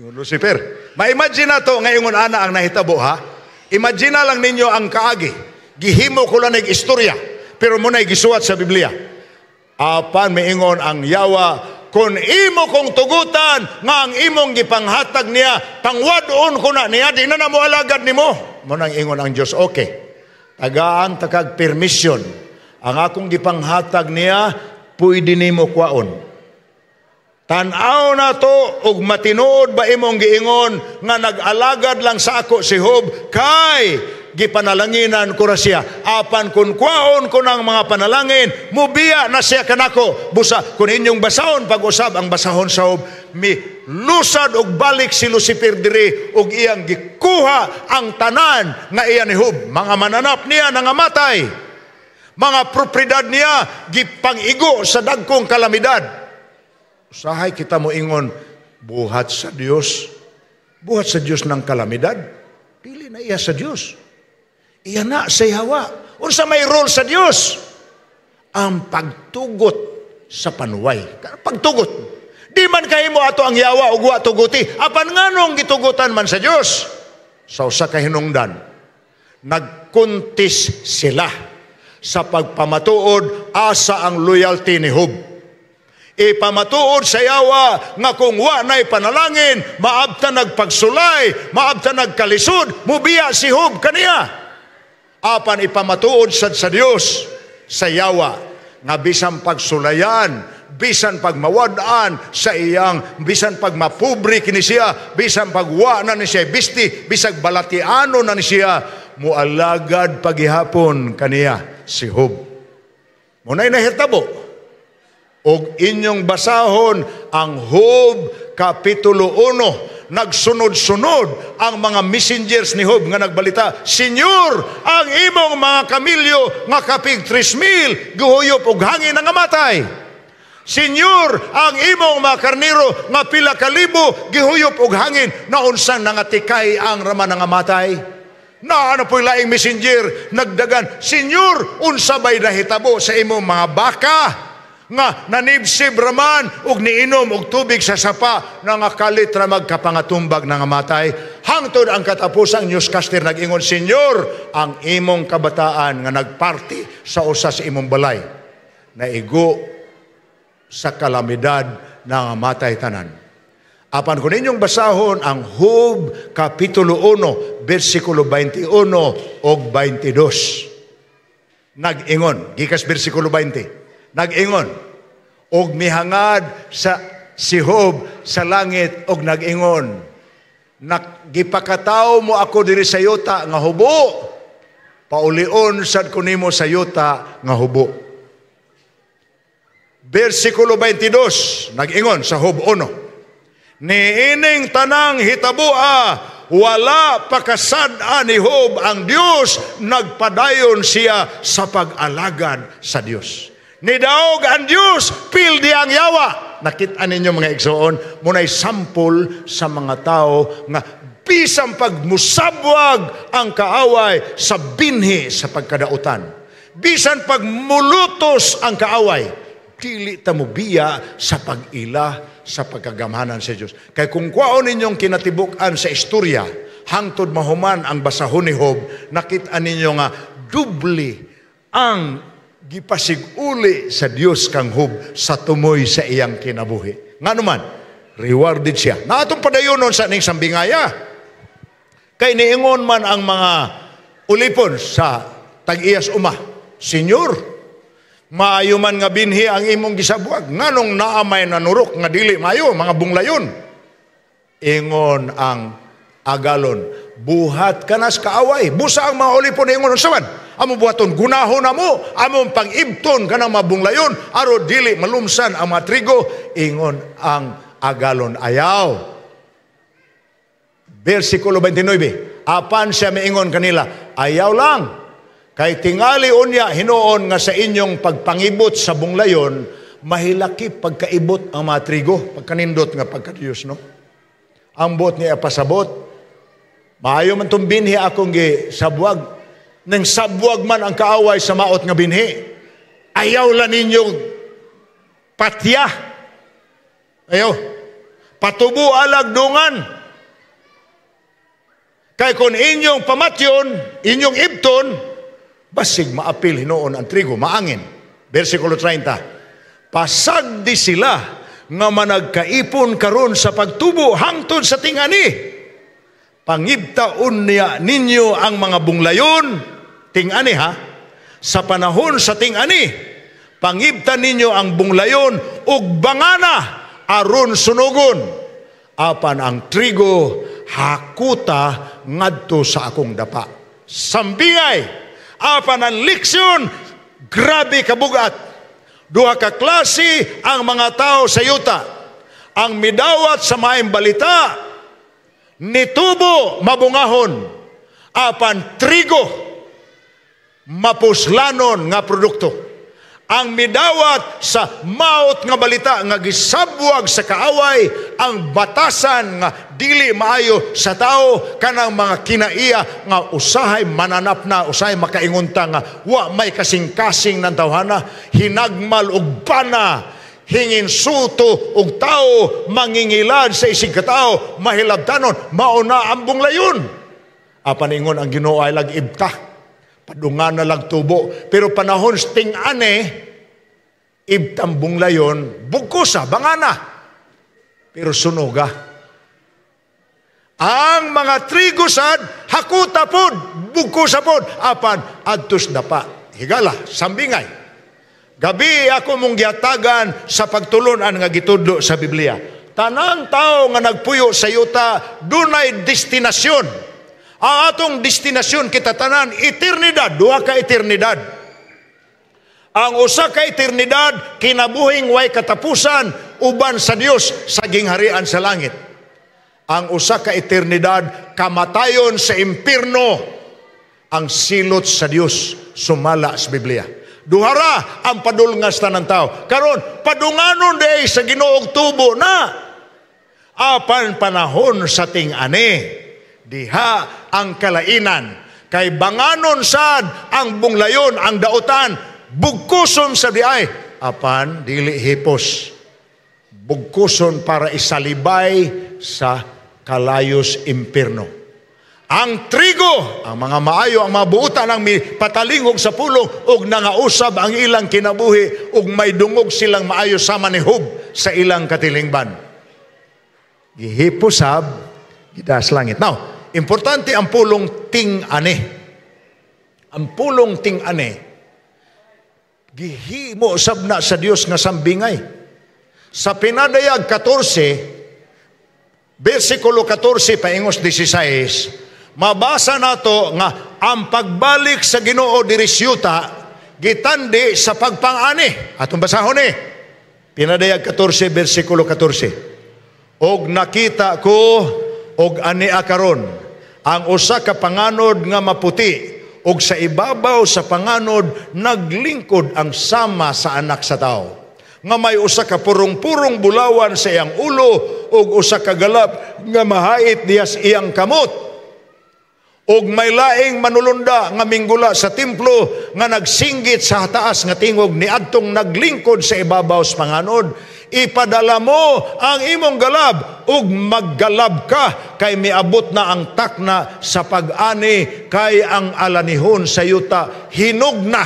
Yung Lucifer. Ma-imagine na to, ngayon ana ang nahitabo ha. Imagine na lang ninyo ang kaagi. Gihimo ko lang istorya. Pero muna'y gisuwat sa Biblia. Apan maingon ang yawa, kung imo kong tugutan, nga ang imong gipanghatag niya, pangwadon ko na niya, di na mo alagad ni mo. Munang ingon ang Diyos, okay. Tagaan takag permission. Ang akong gipanghatag niya, pwede ni mo kwaon. Tanaw na to, ug matinood ba imong giingon, nga nag-alagad lang sa ako si Job, kay gipanalanginan ko na siya. Apan kun kwaon ko ng mga panalangin, mubiya na siya kanako. Busa, kung inyong basahon, pag-usab ang basahon sa Job, mi lusad og balik si Lucifer diri, og iyang gikuha ang tanan nga iya ni Job. Mga mananap niya nangamatay. Mga propriedad niya, gipangigo sa dagkong kalamidad. Usahay kita mo ingon, buhat sa Dios. Buhat sa Dios ng kalamidad. Dili na iya sa Dios. Iya na sa yawa. Unsa may role sa Dios? Ang pagtugot sa panuway. Pagtugot. Di man kayo mo ato ang yawa o guwa tuguti. Apan nganong gitugutan man sa Dios? Sa usa ka hinungdan, nagkuntis sila sa pagpamatuod asa ang loyalty ni Job. Ipamatuod sa yawa nga kung wa na'y panalangin, maabta nagpagsulay, maabta nagkalisod, mubiya si Job kaniya. Apan ipamatuod sa Dios sa yawa nga bisan pagsulayan, bisan pagmawadaan sa iyang, bisan pagmapubri kini siya, bisan pagwa na ni siya bisti, bisag balatiano na ni siya, mualagad paghihapon kaniya si Job. Unay nahitabo. Og inyong basahon ang Job Kapitulo 1. Nagsunod-sunod ang mga messengers ni Job nga nagbalita, Senyor, ang imong mga kamilyo nga kapig 3,000 guhuyop og hangin nga matay. Senyor, ang imong mga karniro nga pila ka libo gihuyop og hangin na unsang nangatikay ang raman nga matay. Na ano po'y laing messenger nagdagan, Senyor, unsa bay nahitabo sa imong mga baka nga nanibsib raman ug niinom og tubig sa sapa na nga kalit ra magkapangatumbag na nga matay. Hangtod ang katapusang newscaster nag-ingon, Senyor, ang imong kabataan nga nagparty sa usa sa imong balay naigo sa kalamidad na nga matay tanan. Apan kung ninyong basahon ang Job Kapitulo 1, versikulo 21 o 22. Nag-ingon, gikas versikulo 20, nag-ingon, og mihangad sa si Job sa langit, og nag-ingon, gipakataw mo ako diri sa yuta nga hubo, paulion sad ko nimo sa yuta nga hubo. Versikulo 22, nag-ingon sa Job 1, niining tanang hitabua, wala pakasad-an ni Job ang Dios, nagpadayon siya sa pag-alagad sa Dios. Nidaog ang Dios, pildi ang yawa. Nakita ninyo mga igsoon, muna'y sampol sa mga tao nga bisang pagmusabwag ang kaaway sa binhi sa pagkadautan. Bisan pagmulutos ang kaaway, dili ta mo biya sa pag-ila sa pagkagamhanan sa Diyos. Kaya kung kwaon ninyong kinatibukan sa istorya, hangtod mahuman ang basahon ni Job, nakita ninyo nga dubli ang gipasig-uli sa Dios kang Job sa tumoy sa iyang kinabuhi. Nga naman, rewarded siya. Na atong padayonon sa ning sambingaya. Kay niingon man ang mga ulipon sa tag-iyas uma, Senyor, maayo man nga binhi ang imong gisabuag, nganong naamay nanurok nga dili maayo, mga bunglayon. Ingon ang agalon, buhat ka nas kaaway. Busa ang mga ulipon ingon unsaman? Amo buhaton gunahon na mo, among pang-ibton ka ng mabunglayon, aro dili malumsan ang mga trigo. Ingon ang agalon, ayaw. Versikulo 29, apan siya miingon kanila, ayaw lang. Kay tingali unya hinoon nga sa inyong pagpangibot sa bunglayon, mahilaki pagkaibot ang mga trigo, pagkanindot nga pagkadiyos, no? Ang bot niya pasabot, maayo man itong binhi akong gisabuag. Nang sabwag man ang kaaway sa maot nga binhi, ayaw lang ninyong patya. Ayaw. Patubo alagdungan. Kaya kung inyong pamatyon, inyong ibton, basig maapil hinoon ang trigo, maangin. Versikulo 30. Pasagdi sila nga managkaipon karon sa pagtubo hangtod sa tingani. Pangibtaon niya ninyo ang mga bunglayon, tingani ha, sa panahon sa tingani, pangibta ninyo ang bunglayon ug bangana aron sunugon. Apan ang trigo hakuta ngadto sa akong dapa. Sambingay, apan ang leksyon, grabe kabugat. Duha ka klase ang mga tao sa yuta. Ang midawat sa maayong balita, nitubo mabungahon, apan trigo mapuslanon nga produkto. Ang midawat sa maot nga balita nga gisabwag sa kaaway, ang batasan nga dili maayo sa tao, kanang mga kinaiya nga usahay mananap na, usahay makaingunta nga wa may kasing-kasing ng tawhana, hinagmal og bana, hingin suto og tao, mangingilad sa isig katao, mahilabtanon, mauna ang bunglayon. Apan ingon ang Ginoo ay lag-ibta, padungan na lagtubo. Pero panahon sting-ane, ibtang bunglayon, bugkosa, bangana. Pero sunoga. Ang mga trigo sad, hakuta pod, bugkosa pod, apan adtos dapa. Higala, sambingay. Gabi ako mong giatagan sa pagtulunan nga gitudlo sa Biblia. Tanang tao nga nagpuyo sa yuta, dunay destinasyon. Ang atong destinasyon kita tanan, eternidad, duha ka eternidad. Ang usa ka eternidad kinabuhing way katapusan uban sa Dios sa gingharian sa langit. Ang usa ka eternidad kamatayon sa impierno, ang silot sa Dios sumala sa Biblia. Duhara ang padulngas tanan tao. Karon padunganon day sa Ginoong tubo na apan panahon sa ting-ani diha ang kalainan kay banganon sad ang bunglayon ang dautan bugkuson sa diay apan dili hipos bugkuson para isalibay sa kalayos impierno. Ang trigo, ang mga maayo, ang mga buutan ang patalingog sa pulong ug nangausab ang ilang kinabuhi ug may dungog silang maayo sama ni Hub sa ilang katilingban. Gihiposab gidas langit. Now, importante ang pulong ting-ani. Ang pulong ting-ani gihimo sabna sa Dios nga sambingay. Sa Pinadayag 14 versikulo 14 paingos 16 mabasa nato nga ang pagbalik sa Ginoo diri siyuta gitandi sa pagpangani. Atong basahon ni Pinadayag 14 versikulo 14. Og nakita ko og ania karon ang usa ka panganod nga maputi og sa ibabaw sa panganod naglingkod ang sama sa anak sa tao. Nga may usa ka purong-purong bulawan sa iyang ulo og usa ka galap nga mahait diha sa iyang kamot. Og may laing manulunda nga minggula sa templo nga nagsinggit sa taas nga tingog niadtong naglingkod sa ibabaw sa panganod. Ipadala mo ang imong galab ug maggalab ka kay miabot na ang takna sa pag-ani kay ang alanihon sa yuta hinugna.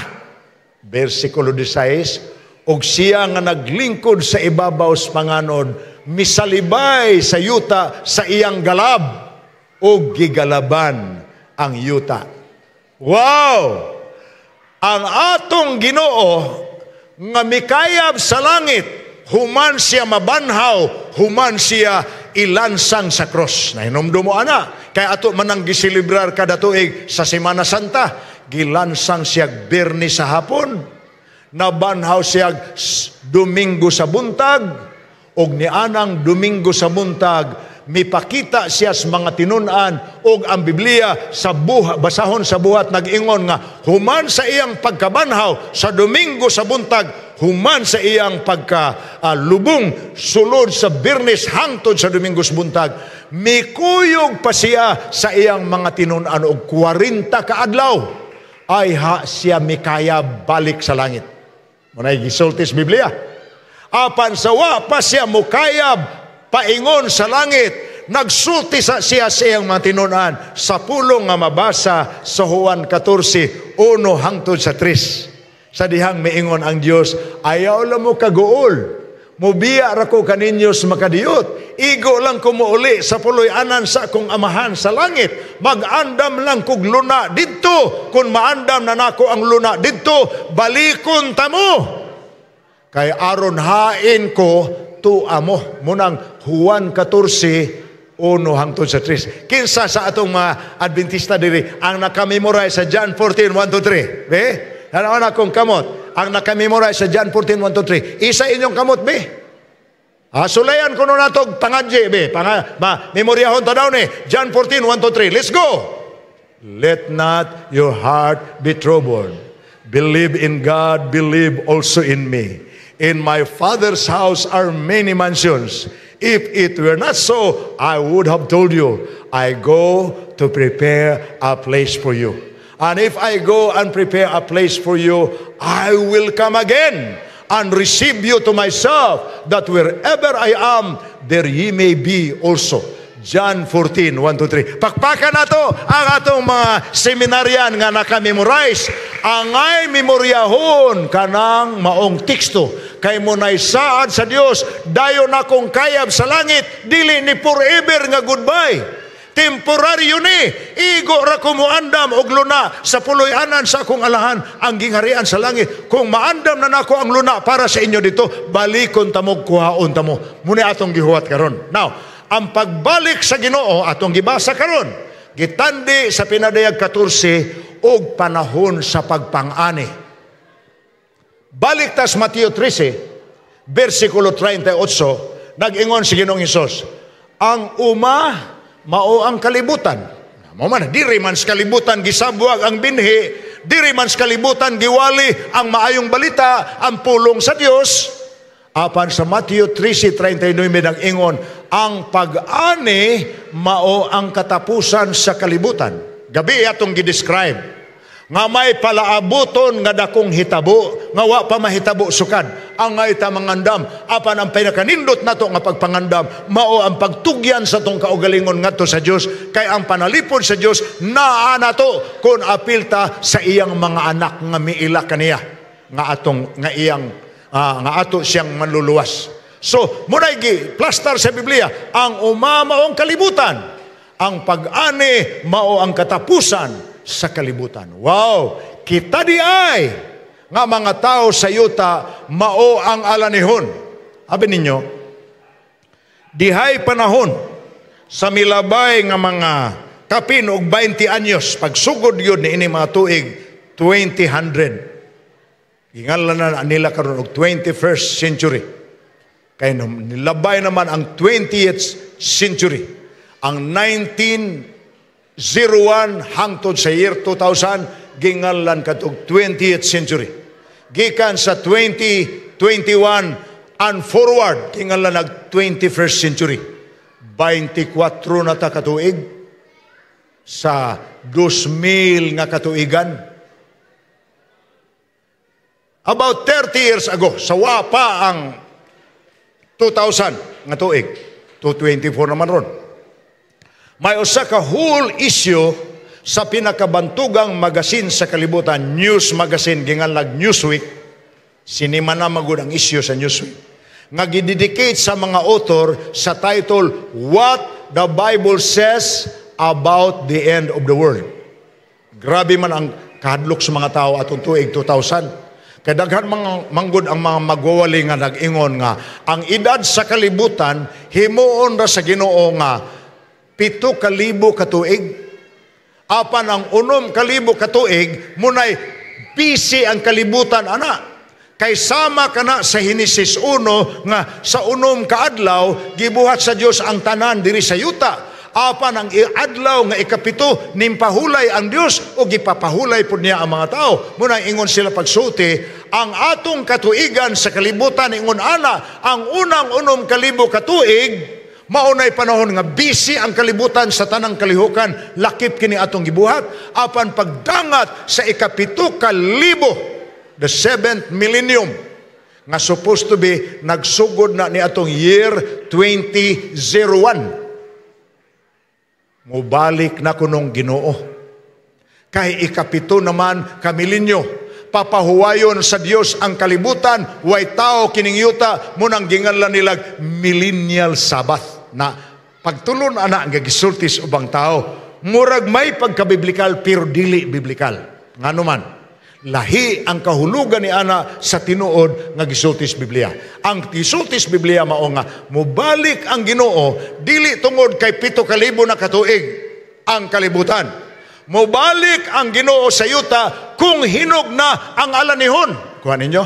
Versikulo 16. Og siya nga naglingkod sa ibabaw sa panganod misalibay sa yuta sa iyang galab ug gigalaban ang yuta. Wow! Ang atong Ginoo nga mikayab sa langit, human siya mabanhaw, human siya ilansang sa cross. Nahinomdumo ana, kay ato manang gisilibrar kada tuig sa Semana Santa, gilansang siya Biyernes sa hapon, nabanhaw siya Domingo sa buntag, og nianang Domingo sa buntag mipakita siya sa mga tinunan og ang Biblia sa basahon sa buhat nag-ingon nga human sa iyang pagkabanhaw sa Domingo sa buntag, human sa iyang pagkalubong sulod sa Biyernes hangtod sa Domingo sa buntag, mikuyog pa siya sa iyang mga tinunan og 40 ka adlaw ay siya mikaya balik sa langit. Munay gisulti sa Biblia. Apan sa wa pa siya mukayab paingon sa langit, nagsulti siya sa iyang mga tinunan sa pulong nga mabasa sa Juan 14, 1 hangtod sa 3. Sa dihang miingon ang Dios, ayaw lang mo kaguol, mubiya ra ko kaninyo sa makadiyot, igo lang ko muuli sa puloy-anan sa akong amahan sa langit, mag-andam lang kog luna didto, kung maandam na nako ang luna didto, balikon tamo. Kay aron hain ko tua mo. Munang Juan 14, 1 hangtod sa 3. Kinsa sa atong mga Adventista diri ang nakamemorize sa John 14, 1-3? Be? Ano na akong kamot? Ang nakamemorize sa John 14, 1-3. Isa inyong kamot, be? Sulayan ko nun natog pangadje, be? Memoryahon ta daw ni. John 14, 1-3. Let's go! Let not your heart be troubled. Believe in God, believe also in me. In my Father's house are many mansions. If it were not so, I would have told you, I go to prepare a place for you. And if I go and prepare a place for you, I will come again and receive you to myself, that wherever I am, there ye may be also. John 14, 1-3. Pakpakan na to ang atong mga seminaryan nga nakamemorize. Angay memoryahon kanang maong teksto. Kay mo na'y saad sa Dios, dayon akong kayab sa langit, dili ni forever nga goodbye. Temporaryo ni, igo ra ko muandam og luna sa puloy-anan sa akong alahan ang gingharian sa langit. Kung maandam na nako ang luna para sa inyo dito, balikon tamo, kuhaon tamo. Muna atong gihuwat karon. Now, ang pagbalik sa Ginoo atong gibasa karon gitandi sa Pinadayag 14 og panahon sa pagpangani. Balik tas Mateo 13, versikulo 38, nag-ingon si Ginoong Hesus, ang mao ang kalibutan. Mao man, diri man sa kalibutan gisabwag ang binhi, diri man sa kalibutan giwali ang maayong balita, ang pulong sa Dios. Apan sa Mateo 13:39 nag-ingon, ang pag-ani mao ang katapusan sa kalibutan. Gabi atong gidescribe nga may palaabuton nga dakong hitabo, nga wa pa mahitabo sukad. Ang ngay ta mangandam, apan ang pinakanindot nato nga pagpangandam, mao ang pagtugyan sa tong kaugalingon ngadto sa Dios, kay ang panalipod sa Dios naa nato kun apilta sa iyang mga anak nga miila kaniya, nga iyang nga ato siyang manluluwas. So, munay gi plaster sa Biblia, ang maong kalibutan, ang pag-ani mao ang katapusan sa kalibutan. Wow! Kita di ay nga mga tao sa yuta mao ang alanihon. Abi ninyo, dihay panahon sa milabay nga mga kapin og 20 anyos, pagsugod yun ni ini mga tuig 2000. Ingalan na nila karon og 21st century. Kaya nilabay naman ang 20th century. Ang 1901 hangtod sa year 2000, gingalan katong 20th century. Gikan sa 2021 and forward, gingalan nag 21st century. 24 na ta katuig sa 2000 nga katuigan. About 30 years ago, sa wapa ang 2000 nga tuig, 224 naman ron. May usa ka whole issue sa pinakabantugang magasin sa kalibutan, news magazine, gingalag Newsweek. Sinima na magud ang issue sa Newsweek. Nga gidedicate sa mga author sa title, What the Bible Says About the End of the World. Grabe man ang kahadlok sa mga tao atong tuig 2000. Kaya daghan manggod ang mga magwawali nga nag-ingon nga ang edad sa kalibutan himuon ra sa Ginoo nga 7,000 katuig. Apan ang 6,000 katuig munay busy ang kalibutan ana. Kay sama kana sa Henesis 1 nga sa 6 kaadlaw gibuhat sa Dios ang tanan diri sa yuta. Apan ang adlaw nga ikapito nimpahulay ang Dios o gipapahulay pud niya ang mga tao. Muna ingon sila pagsulti, ang atong katuigan sa kalibutan ingon ana, ang unang 6,000 katuig maunay panahon nga busy ang kalibutan sa tanang kalihukan, lakip kini atong gibuhat. Apan pagdangat sa ikapito kalibo, the 7th millennium, nga supposed to be nagsugod na ni atong year 2001. Mubalik na kunong Ginoo. Kay ikapito naman kamilinyo, papahuwayon sa Dios ang kalibutan, way tao kining yuta, munang gingalan nilag millennial Sabbath, na pagtulon ana nga gisultis ubang tao. Murag may pagkabiblikal pero dili biblikal. Ngano man, lahi ang kahulugan ni ana sa tinuod nga gisultis Biblia. Ang gisultis Biblia mao nga mubalik ang Ginoo dili tungod kay 7,000 na katuig ang kalibutan. Mubalik ang Ginoo sa yuta kung hinog na ang alanihon. Kuha ninyo?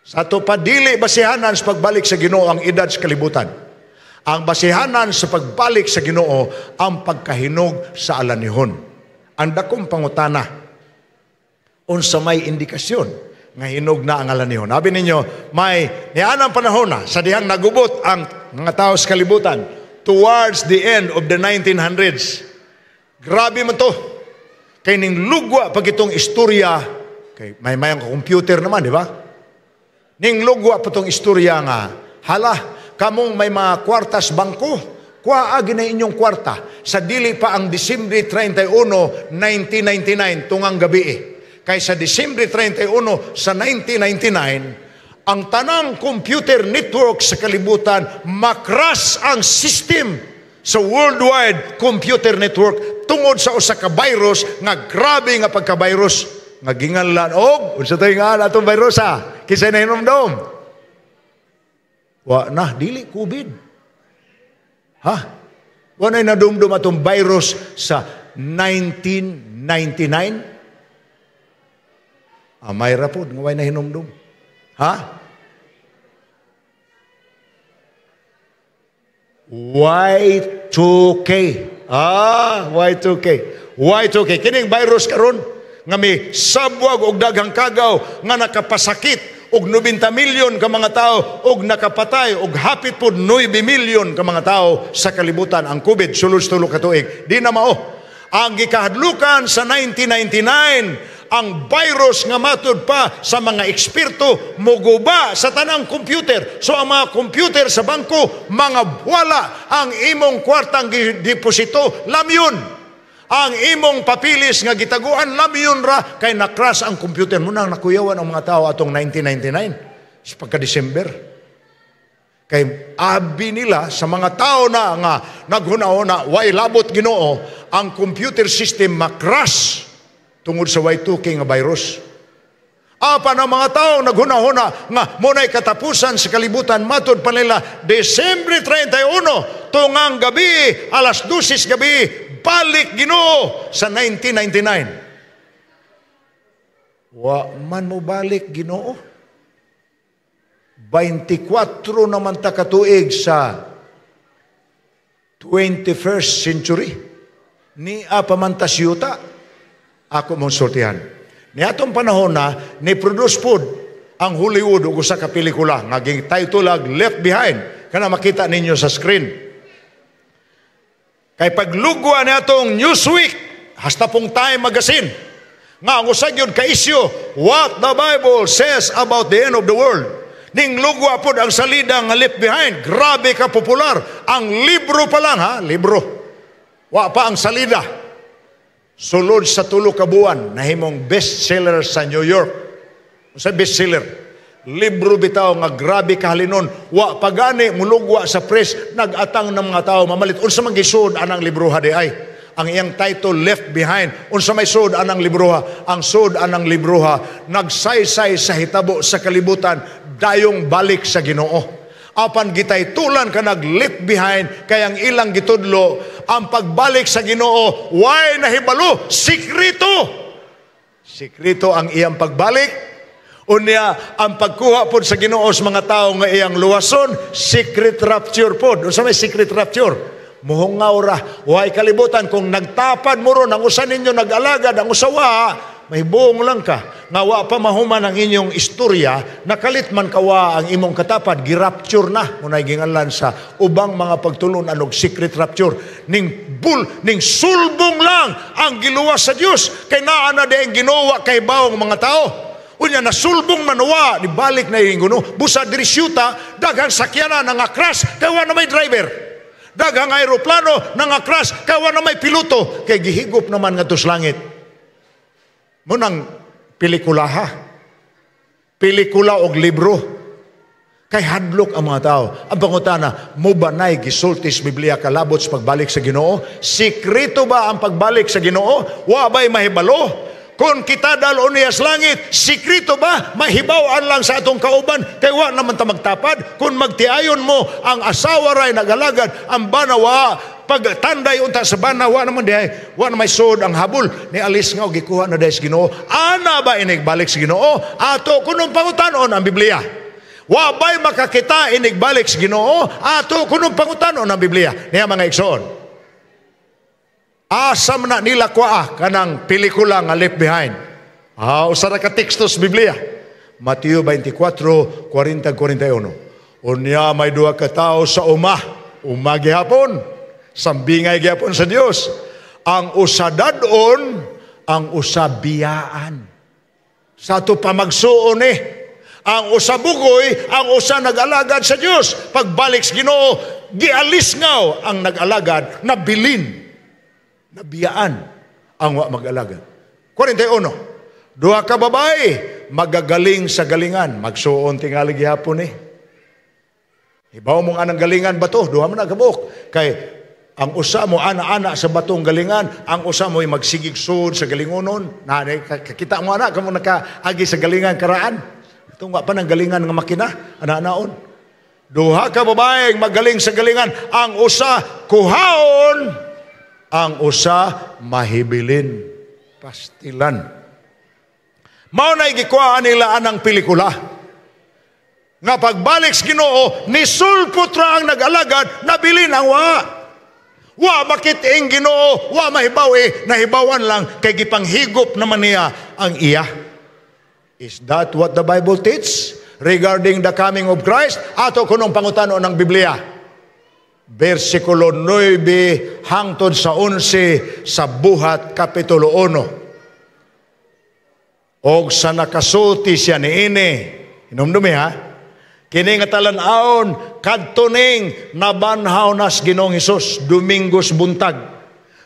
Sa to pa dili basihanan sa pagbalik sa Ginoo ang edad sa kalibutan. Ang basihanan sa pagbalik sa Ginoo ang pagkahinog sa alanihon. Ang dakong pangutana, unsa may indikasyon nga hinog na ang alanihon. Sabi ninyo, may nianang panahon na sa dihang nagubot ang mga tao sa kalibutan towards the end of the 1900s. Grabe man to. Kay ning lugwa pag itong istorya, kay may mayang computer naman, di ba? Ning lugwa pa itong istorya nga, hala, kamong may mga kwartas bangko, kuhaagi na inyong kwarta. Sa dili pa ang Disyembre 31, 1999, tungang gabi Kay sa Disyembre 31 sa 1999, ang tanang computer network sa kalibutan, makras ang system sa worldwide computer network tungod sa usa ka virus nga grabe nga pagka-virus nga ginganlan og unsa tay nga atong virus kisay na hinumdom. Wa na dili COVID. Wa na nadumdum atong virus sa 1999. Amay ra pod nga way nahinumdum. Ha? Y2K. Y2K. Y2K. Kining virus karon nga may sabwag og daghang kagaw nga nakapasakit og 90 milyon ka mga tao og nakapatay og hapit pod 9 milyon ka mga tao sa kalibutan ang COVID sulod sa tulo ka tuig. Di na mao. Ang gikahadlukan sa 1999 ang virus nga matud pa sa mga eksperto moguba sa tanang computer. So ang mga computer sa bangko mga wala ang imong kwartang deposito lamyon. Ang imong papilis nga gitaguan lamyon ra kay na-crash ang computer mo nang nakuyawan ang mga tao atong 1999 sa pagka-December. Kay abi nila sa mga tao na nga naghuna-una way labot Ginoo ang computer system ma-crash tungod sa Y2K nga virus. Apa na mga tao naghuna-huna nga muna'y katapusan sa kalibutan matud pa nila Desyembre 31 tungang gabi alas 12 gabi balik Ginoo sa 1999. Wa man mo balik Ginoo. 24 naman ta katuig sa 21st century. Ni pamantas yuta. Ako mong sultihan. Ni atong panahon na ni-produce pod ang Hollywood ug usa ka pelikula nga gitaytulag Left Behind kana makita ninyo sa screen. Kay paglugwa ni atong Newsweek hasta pong Time magazine nga ang usa gyud ka issue What the Bible Says About the End of the World. Ning lugwa pod ang salida nga Left Behind. Grabe ka popular. Ang libro pa lang ha, libro. Wa pa ang salida. Sulod sa tulo ka buwan, nahimong bestseller sa New York. Sa bestseller. Libro bitaw nga grabe kahalinon. Wa pagani mulugwa sa press, nagatang ng mga tao mamalit. Unsa man gisud anang libroha di ay. Ang iyang title Left Behind. Unsa may sud anang libroha? Ang sud anang libroha nagsaysay sa hitabo sa kalibutan dayong balik sa Ginoo. Apan gitay tulan ka nag-left behind kayang ilang gitudlo ang pagbalik sa Ginoo why nahibalo sikrito. Sikrito ang iyang pagbalik. Unya ang pagkuha pod sa Ginoo sa mga tao nga iyang luwason secret rapture pod. Unsa may secret rapture? Muhungaw ra way kalibutan kung nagtapad mo ron ang usa ninyo nag-alagad ang usawa mahibong lang ka nga wa pa mahuman ang inyong istorya nakalit man kawa ang imong katapad girapture na munay ginganlan sa ubang mga pagtulon anog secret rapture ning sulbong lang ang giluwas sa Dios kay naa na dieng ginawa kay bawong mga tao unya na sulbong manuwa di balik na yung Ginoo busa diri syuta daghang sakyanan nga crash kay wa na may driver daghang aeroplano nga crash kay wa na may piloto kay gihigop naman ngadto sa langit. Munang pelikula ha. Pelikula og libro. Kay hadlok ang mga tao. Ang pangutana, mo ba na'y gisultis Biblia kalabot sa pagbalik sa Ginoo? Sikreto ba ang pagbalik sa Ginoo? Wa ba'y mahibalo? Kung kita dalon niya sa langit, sikreto ba? Mahibawaan lang sa atong kauban. Kay wa naman ta magtapad. Kung magtiayon mo, ang asawa ray nagalagad, ang banawa, pagtanday unta sa banawa naman dihay, wa na may sod ang habol. Ni alis nga, gikuha na dihay sa Ginoo. Ana ba inigbalik sa Ginoo? Ato, kunong pangutanon ang Biblia. Wa ba'y makakita inigbalik sa Ginoo? Ato, kunong pangutanon ang Biblia. Niya mga igsoon. Asam na nila kwa kanang pelikula nga Left Behind. Usa ra ka tekstos Biblia. Mateo 24:40-41. Unya may duha ka tawo sa uma gihapon, sambingay gihapon sa Dios. Ang usa dadon, ang usa biyaan. Sa to pamagsuon ang usa bugoy, ang usa nag-alagad sa Dios. Pagbalik sa Ginoo, gialisngaw ang nag-alagad na bilin. Nabiyaan ang wa mag-alagad. 41. Duha ka babae magagaling sa galingan, magsuon tingali gihapon Ibaw mong anang galingan ba to? Duha man nagabok. Kay ang usa mo ana-ana sa batong galingan, ang usa mo ay magsigig sud sa galingonon. Kita mo ana kamo nakaagi sa galingan karaan. Itong wa pa ng galingan nga makina, ana-anaon. Duha ka babae magaling sa galingan, ang usa kuhaon, ang usa mahibilin, pastilan. Mao na'y gikuhaan nila anang pelikula. Nga pagbalik sa Ginoo, nisulpot ra ang nag-alagad, nabilin ang wa. Wa makiting Ginoo, wa mahibaw nahibawan lang, kay gipanghigop naman niya ang iya. Is that what the Bible teaches regarding the coming of Christ? Ato kunong pangutano ng Biblia. Versikulo 9 hangtod sa 11 sa Buhat Kapitulo 1. Og sa nakasulti siya niini, hinumdumi ha, kini nga talan-aon kadtuning nabanhaw nas Ginoong Hesus Domingos buntag.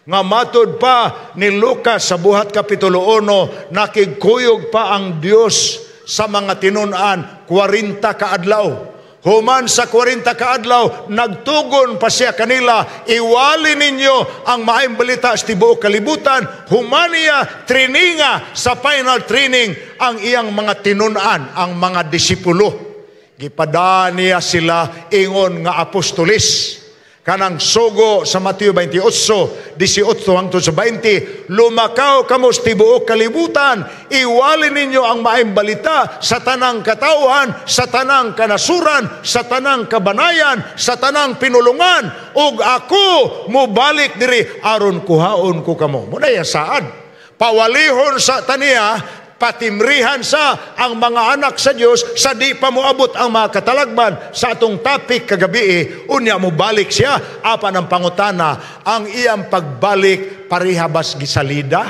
Nga matod pa ni Lucas sa Buhat Kapitulo 1, nakigkuyog pa ang Dios sa mga tinun-an 40 kaadlaw. Human sa 40 kaadlaw, nagtugon pa siya kanila, iwali ninyo ang maayong balita sa tibuok kalibutan. Human niya trininga sa final training ang iyang mga tinun-an, ang mga disipulo. Gipadaan niya sila ingon nga apostolis. Kanang sugo sa Mateo 28, 18 hangtod sa 20, lumakaw kamo sa tibuok kalibutan, iwali ninyo ang maayong balita sa tanang katawhan, sa tanang kanasuran, sa tanang kabanayan, sa tanang pinulungan, ug ako mubalik diri aron kuhaon ko kamo. Muna yan saad. Pawalihon sa taniya, patimrihan sa ang mga anak sa Diyos sa di pa moabot ang mga katalagman sa atong topic kagabi, unya mo balik siya. Apan ang pangutana, ang iyang pagbalik parihabas gisalida,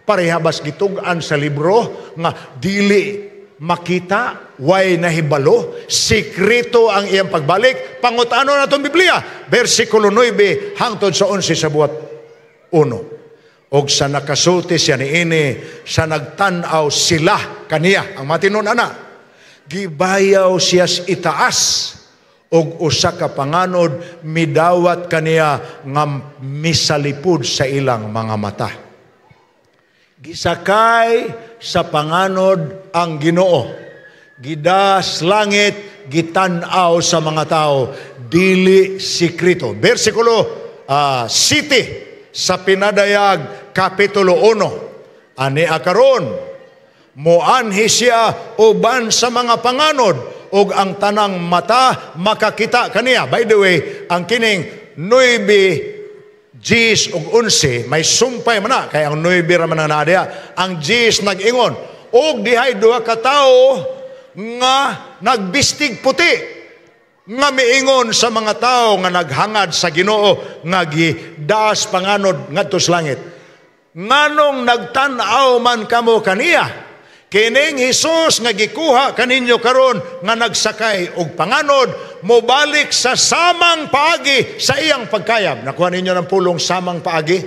parihabas gitugan sa libro nga dili makita, way nahibalo, sikreto ang iyang pagbalik. Pangutano na itong Biblia, versikulo 9 hangtod sa 11 sa Buhat 1. Og sa nakasulti siya niini, sa nagtanaw sila kaniya, ang matinon ana, gibayaw siya itaas, og usa ka panganod midawat kaniya nga misalipod sa ilang mga mata. Gisakay sa panganod ang Ginoo, gidas langit, gitanaw sa mga tao, dili sikreto. Versikulo 7 sa Pinadayag Kapitulo 1, ani akaron moanhi siya uban sa mga panganod, ug ang tanang mata makakita kaniya. By the way, ang kining 9, 10 ug 11 may sumpay man na, kaya ang 9 ra man na diha. Ang 10 nag-ingon, ug dihay duha ka tawo nga nagbistig puti, nga miingon sa mga tao nga naghangad sa Ginoo, nga gidaas panganod ngadto sa langit. Nganong nagtan-aw man kamo kaniya, kining Hesus nga gikuha kaninyo karon nga nagsakay og panganod, mobalik sa samang paagi sa iyang pagkayab. Nakuha ninyo ng pulong samang paagi.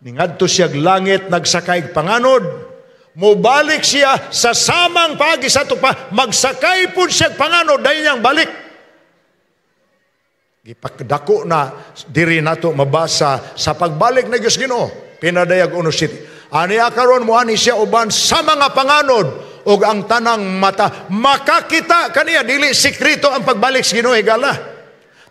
Ningadto siya langit, nagsakay panganod, mobalik siya sa samang paagi sa tupa, magsakay pud siya panganod, dahil niyang balik. Gipakdako na diri nato mabasa sa pagbalik na Diyos Ginoo. Pinadayag 1:7. Ani akaron moani siya uban sa mga panganod, ug ang tanang mata makakita kaniya, dili sikreto ang pagbalik sa Ginoo higala.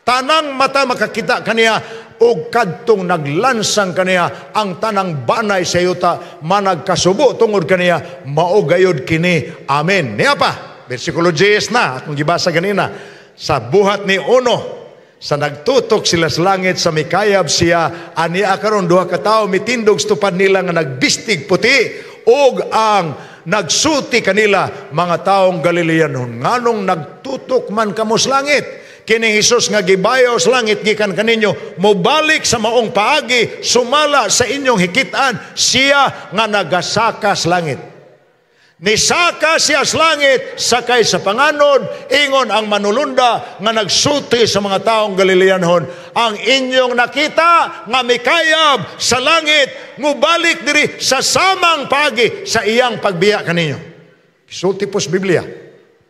Tanang mata makakita kaniya, ug kadtong naglansang kaniya ang tanang banay sa yuta managkasubo tungod kaniya, mao gayud kini. Amen. Niya pa, versikulo 10 na atong gibasa ganina sa Buhat ni 1. Sa nagtutok sila sa langit, sa mikayab siya, ani akaron duha ka tawo mitindog stupad nila nga nagbistig puti, ug ang nagsuti kanila mga taong Galileanon. Nganong nagtutok man kamo sa langit? Kining Hesus nga gibayaw sa langit gikan kaninyo, mobalik sa maong paagi, sumala sa inyong hikitaan, siya nga nagasaka sa langit. Nisaka siya sa langit, sakay sa panganod, ingon ang manulunda nga nagsuti sa mga taong Galileanon, ang inyong nakita nga mikayab sa langit, mubalik diri sa samang pagi sa iyang pagbiya kaninyo. Kisulti po sa Biblia,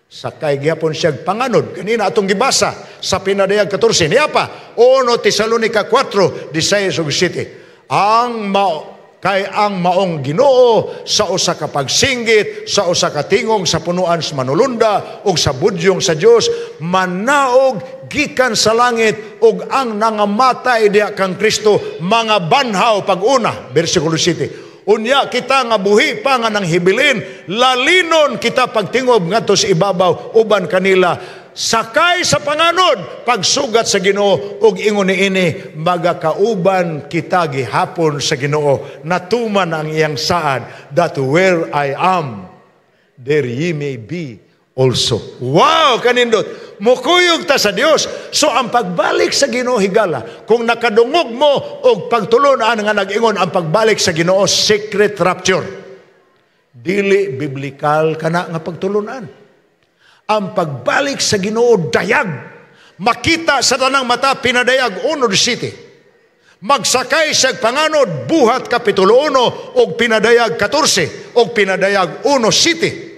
sakay gyapon siya panganod. Kanina atong gibasa sa Pinadayag 14. Niya pa, 1 Tesalonica 4, 16 ug 17. Kay ang maong Ginoo sa usa ka pagsinggit, sa usa ka tingog sa punuan sa manulunda ug sa budyong sa Dios, manaog gikan sa langit, ug ang nangamatay diha kang Kristo mga banhaw pag-una. Versikulo 7. Unya kita nga buhi pa nga nang hibilin, lalinon kita pagtingob ngadto sa ibabaw uban kanila. Sakay sa panganod, pagsugat sa Ginoo ug ingon niini magakauban kita gihapon sa Ginoo. Natuman ang iyang saad, that where I am, there ye may be also. Wow, kanindot. Mukuyog ta sa Dios. So ang pagbalik sa Ginoo higala, kung nakadungog mo og pagtulunan nga nag-ingon ang pagbalik sa Ginoo secret rapture, dili biblikal kana nga pagtulunan. Ang pagbalik sa Ginoo dayag, makita sa tanang mata pinadayag 1:17. Magsakay sa panganod buhat kapitulo 1 og pinadayag 14 og pinadayag 1:7.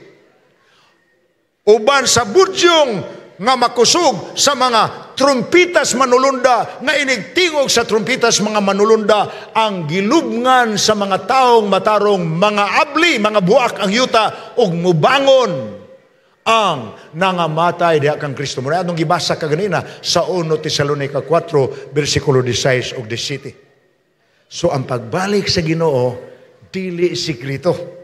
Uban sa budyong nga makusog sa mga trumpitas manulunda, nga inigtingog sa trumpitas mga manulunda, ang gilubngan sa mga taong matarong mga abli, mga buak ang yuta, og mubangon ang nangamatay diha kang Kristo. Muna atong gibasa kaganina sa 1 Tesalonica 4, versikulo 16 ug 17. So ang pagbalik sa Ginoo dili sikrito.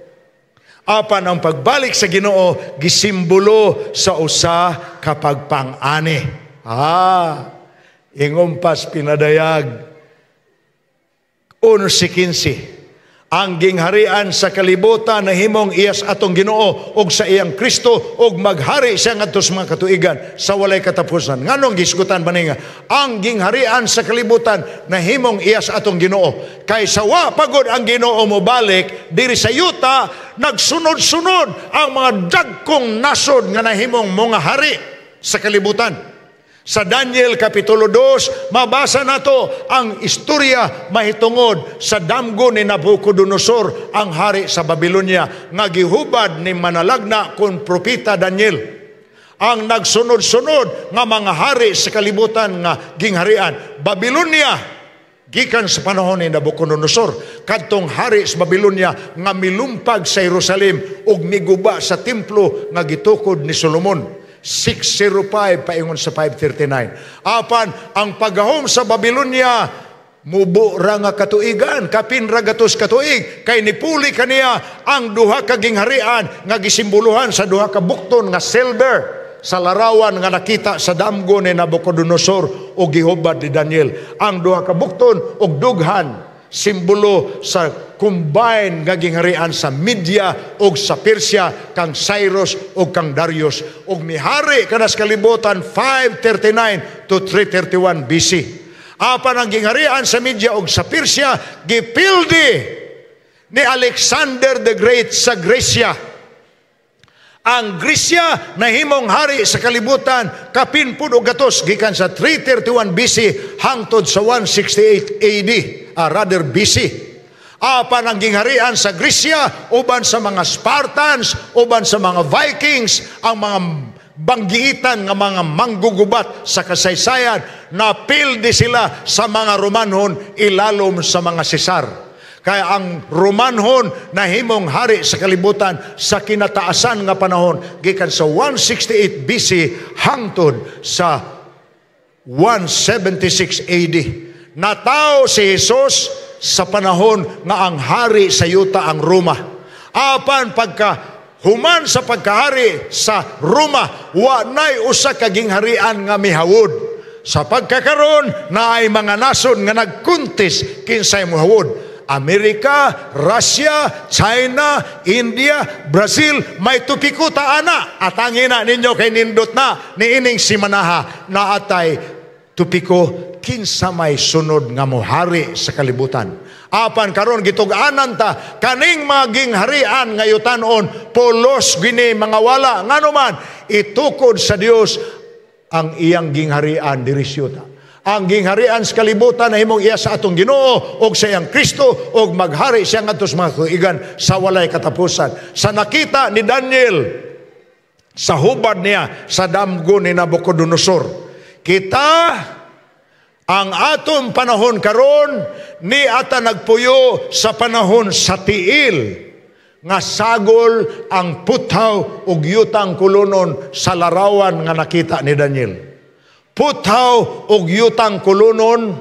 Apan ang pagbalik sa Ginoo gisimbolo sa usa ka pagpang-ani. Ingumpas pinadayag 1:15. Ang gingharian sa kalibutan na himong iyas atong Ginoo og sa iyang Kristo og maghari siya ngadto sa mga katuigan sa walay katapusan. Nganong gisgutan ba nga ang gingharian sa kalibutan na himong iyas atong Ginoo? Kay sawa pagod ang Ginoo mo balik diri sa yuta, nagsunod-sunod ang mga dagkong nasod nga nahimong mga hari sa kalibutan. Sa Daniel Kapitulo 2, mabasa nato ang istorya mahitungod sa damgo ni Nabucodonosor, ang hari sa Babylonia, nga gihubad ni manalagna kun propeta Daniel. Ang nagsunod-sunod nga mga hari sa kalibutan nga gingharian, Babylonia, gikan sa panahon ni Nabucodonosor, kadtong hari sa Babylonia nga milumpag sa Jerusalem ug miguba sa templo nga gitukod ni Solomon. 605 paingon sa 539. Apan ang paggahom sa Babylonia mubo ra nga katuigan, kapinra gatos katuig, kay nipuli kaniya ang duha ka gingharian nga gisimboluhan sa duha ka bukton nga silver sa larawan nga nakita sa damgo ni Nabucodonosor o gihubad ni Daniel. Ang duha ka bukton og dughan simbolo sa combine nga gingharian sa Media og sa Persia, kang Cyrus og kang Darius, og mihari kanas kalibutan 539 to 331 BC. Apan ang gingharian sa Media og sa Persia gipildi ni Alexander the Great sa Gresya. Ang Gresya nahimong hari sa kalibutan kapin pud og gatos gikan sa 331 BC hangtod sa 168 AD, rather BC. Apan ang gingharian sa Gresya uban sa mga Spartans, uban sa mga Vikings, ang mga banggiitan nga mga manggugubat sa kasaysayan, napildi sila sa mga Romanhon ilalom sa mga Sesar. Kaya ang Romanhon nahimong hari sa kalibutan sa kinataasan nga panahon gikan sa 168 BC hangtod sa 176 AD. Natao si Jesus sa panahon nga ang hari sa yuta ang Roma. Apan pagka human sa pagkahari sa Roma, wa nay usa ka gingharian nga mihawod. Sa pagkakaron na ay mga nasod nga nagkuntis kinsay mohawod. Amerika, Russia, China, India, Brazil, may tupikuta ana. At ang ina ninyo kay nindot na niining si Manaha na atay tupiko kinsa may sunod nga mohari sa kalibutan. Apan karon gitug-anan ta kaning mga gingharian nga yutanon polos gini mga wala nganuman itukod sa Dios ang iyang gingharian diri sa yuta. Ang gingharian sa kalibutan na himong iya sa atong Ginoo og sa iyang Kristo og maghari siya ngadto sa mga tuigan sa walay katapusan. Sa nakita ni Daniel sa hubad niya sa damgo ni Nabucodonosor, kita ang atong panahon karon ni ata nagpuyo sa panahon sa tiil nga sagol ang puthaw ug yutang kulunon sa larawan nga nakita ni Daniel. Puthaw ug yutang kulunon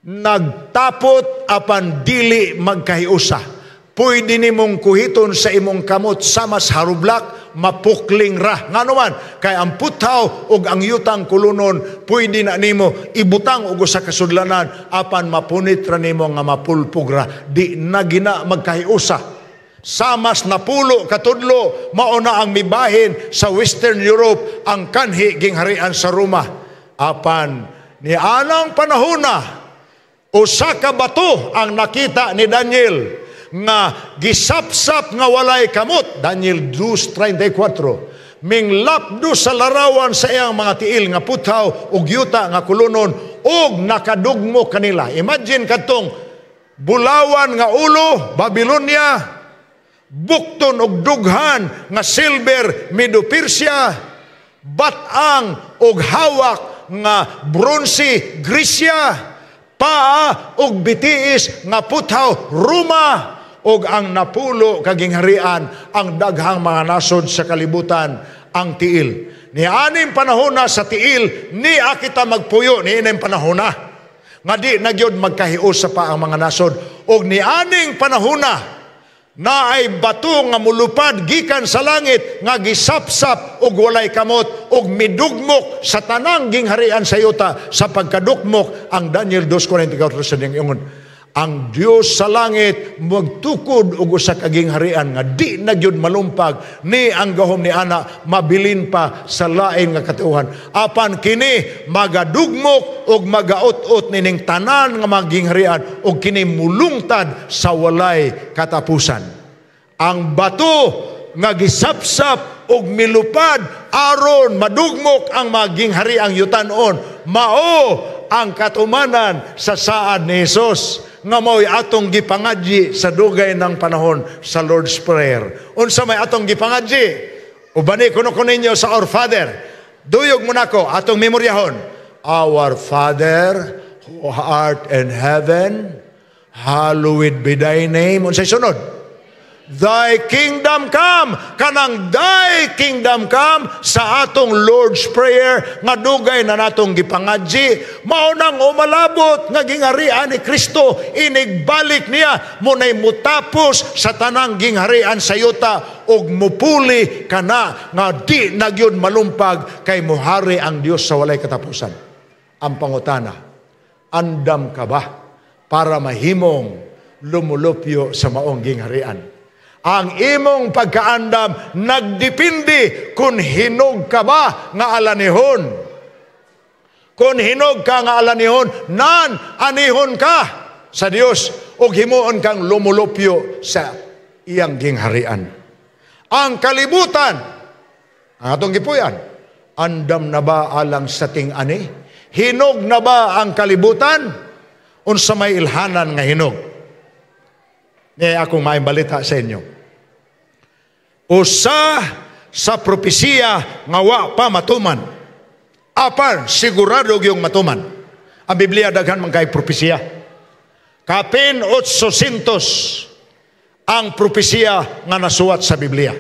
nagtapot apan dili magkahiusa. Pwede nimong kuhiton sa imong kamot samas harublak, mapukling ra. Nga naman, kay ang putaw o ang yutang kulunon, pwede na nimo ibutang o sa kasudlanan, apan mapunit ra nimo nga mapulpog ra. Di na gina magkahiusa. Samas napulo katudlo, mauna ang mibahin sa Western Europe, ang kanhi gingharian sa Roma. Apan, ni anang panahona, usa ka bato ang nakita ni Daniel, nga gisapsap nga walay kamot. Daniel 2:34. Minglapdo sa larawan sa iyang mga tiil nga putaw ug yuta nga kulunon ug nakadugmo kanila. Imagine katong bulawan nga ulo, Babylonia, bukton ug dughan nga silver, Medo-Persia, batang ug hawak nga bronze, Grisya, paa ug bitiis nga putaw, Roma, og ang napulo kagingharian ang daghang mga nasod sa kalibutan ang tiil. Ni anim panahona sa tiil ni kita magpuyo ni ining panahona nga di nagyod magkahiusa pa ang mga nasod, og ni aning panahona na ay bato nga mulupad gikan sa langit nga gisapsap og walay kamot og midugmok sa tanang gingharian sa yuta sa pagkadukmok. Ang Daniel 2:44 sa ingon, ang Dios sa langit magtukod og usa ka gingharian nga di na gyud malumpag ni ang gahom ni ana mabilin pa sa lain nga katuohan. Apan kini magadugmok og magaot-ot nining tanan nga mga gingharian og kini mulungtad sa walay katapusan. Ang bato nga gisapsap og milupad aron madugmok ang mga ginghariang yutan-on, mao ang katumanan sa saad ni Hesus nga mao'y atong gipangadyi sa dugay ng panahon sa Lord's Prayer. Unsa may atong gipangadyi? Ubani kuno ninyo sa Our Father. Duyog mo nako atong memoryahon. Our Father who art in heaven, hallowed be thy name. Unsay sunod? Thy kingdom come. Kanang thy kingdom come sa atong Lord's Prayer nga dugay na natong gipangadji, mao nang umalabot nga gingharian ni Kristo, inigbalik niya munay mutapos sa tanang gingharian sa yuta og mupuli kana nga di nagyud malumpag kay muhari ang Dios sa walay katapusan. Ang pangutana, andam ka ba para mahimong lumulupyo sa maong gingharian? Ang imong pagkaandam nagdepende kung hinog ka ba nga alanihon. Kung hinog ka nga alanihon, nan anihon ka sa Dios o himuon kang lumulupyo sa iyang gingharian. Ang kalibutan, ang atong gipuyan, andam na ba alang sa ting-ani? Hinog na ba ang kalibutan? Unsa may ilhanan nga hinog? Ngayon akong may balita sa inyo. Usa sa propesiya nga wa pa matuman, apan sigurado yung matuman. Ang Biblia daghan man kay propesiya. Kapin 800 ang propesiya nga nasuwat sa Biblia.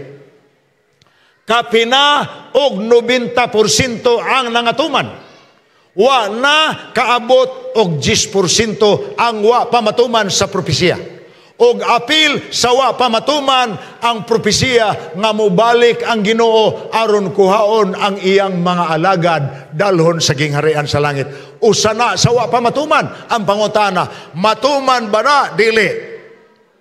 Kapina og 90% ang nangatuman. Wa na kaabot og 10% ang wa pa matuman sa propesiya. Og apil sa wa pamatuman ang propesiya nga mobalik ang Ginoo aron kuhaon ang iyang mga alagad dalhon sa gingharian sa langit. Usa na sa wa pamatuman ang pangutana, matuman ba na dili?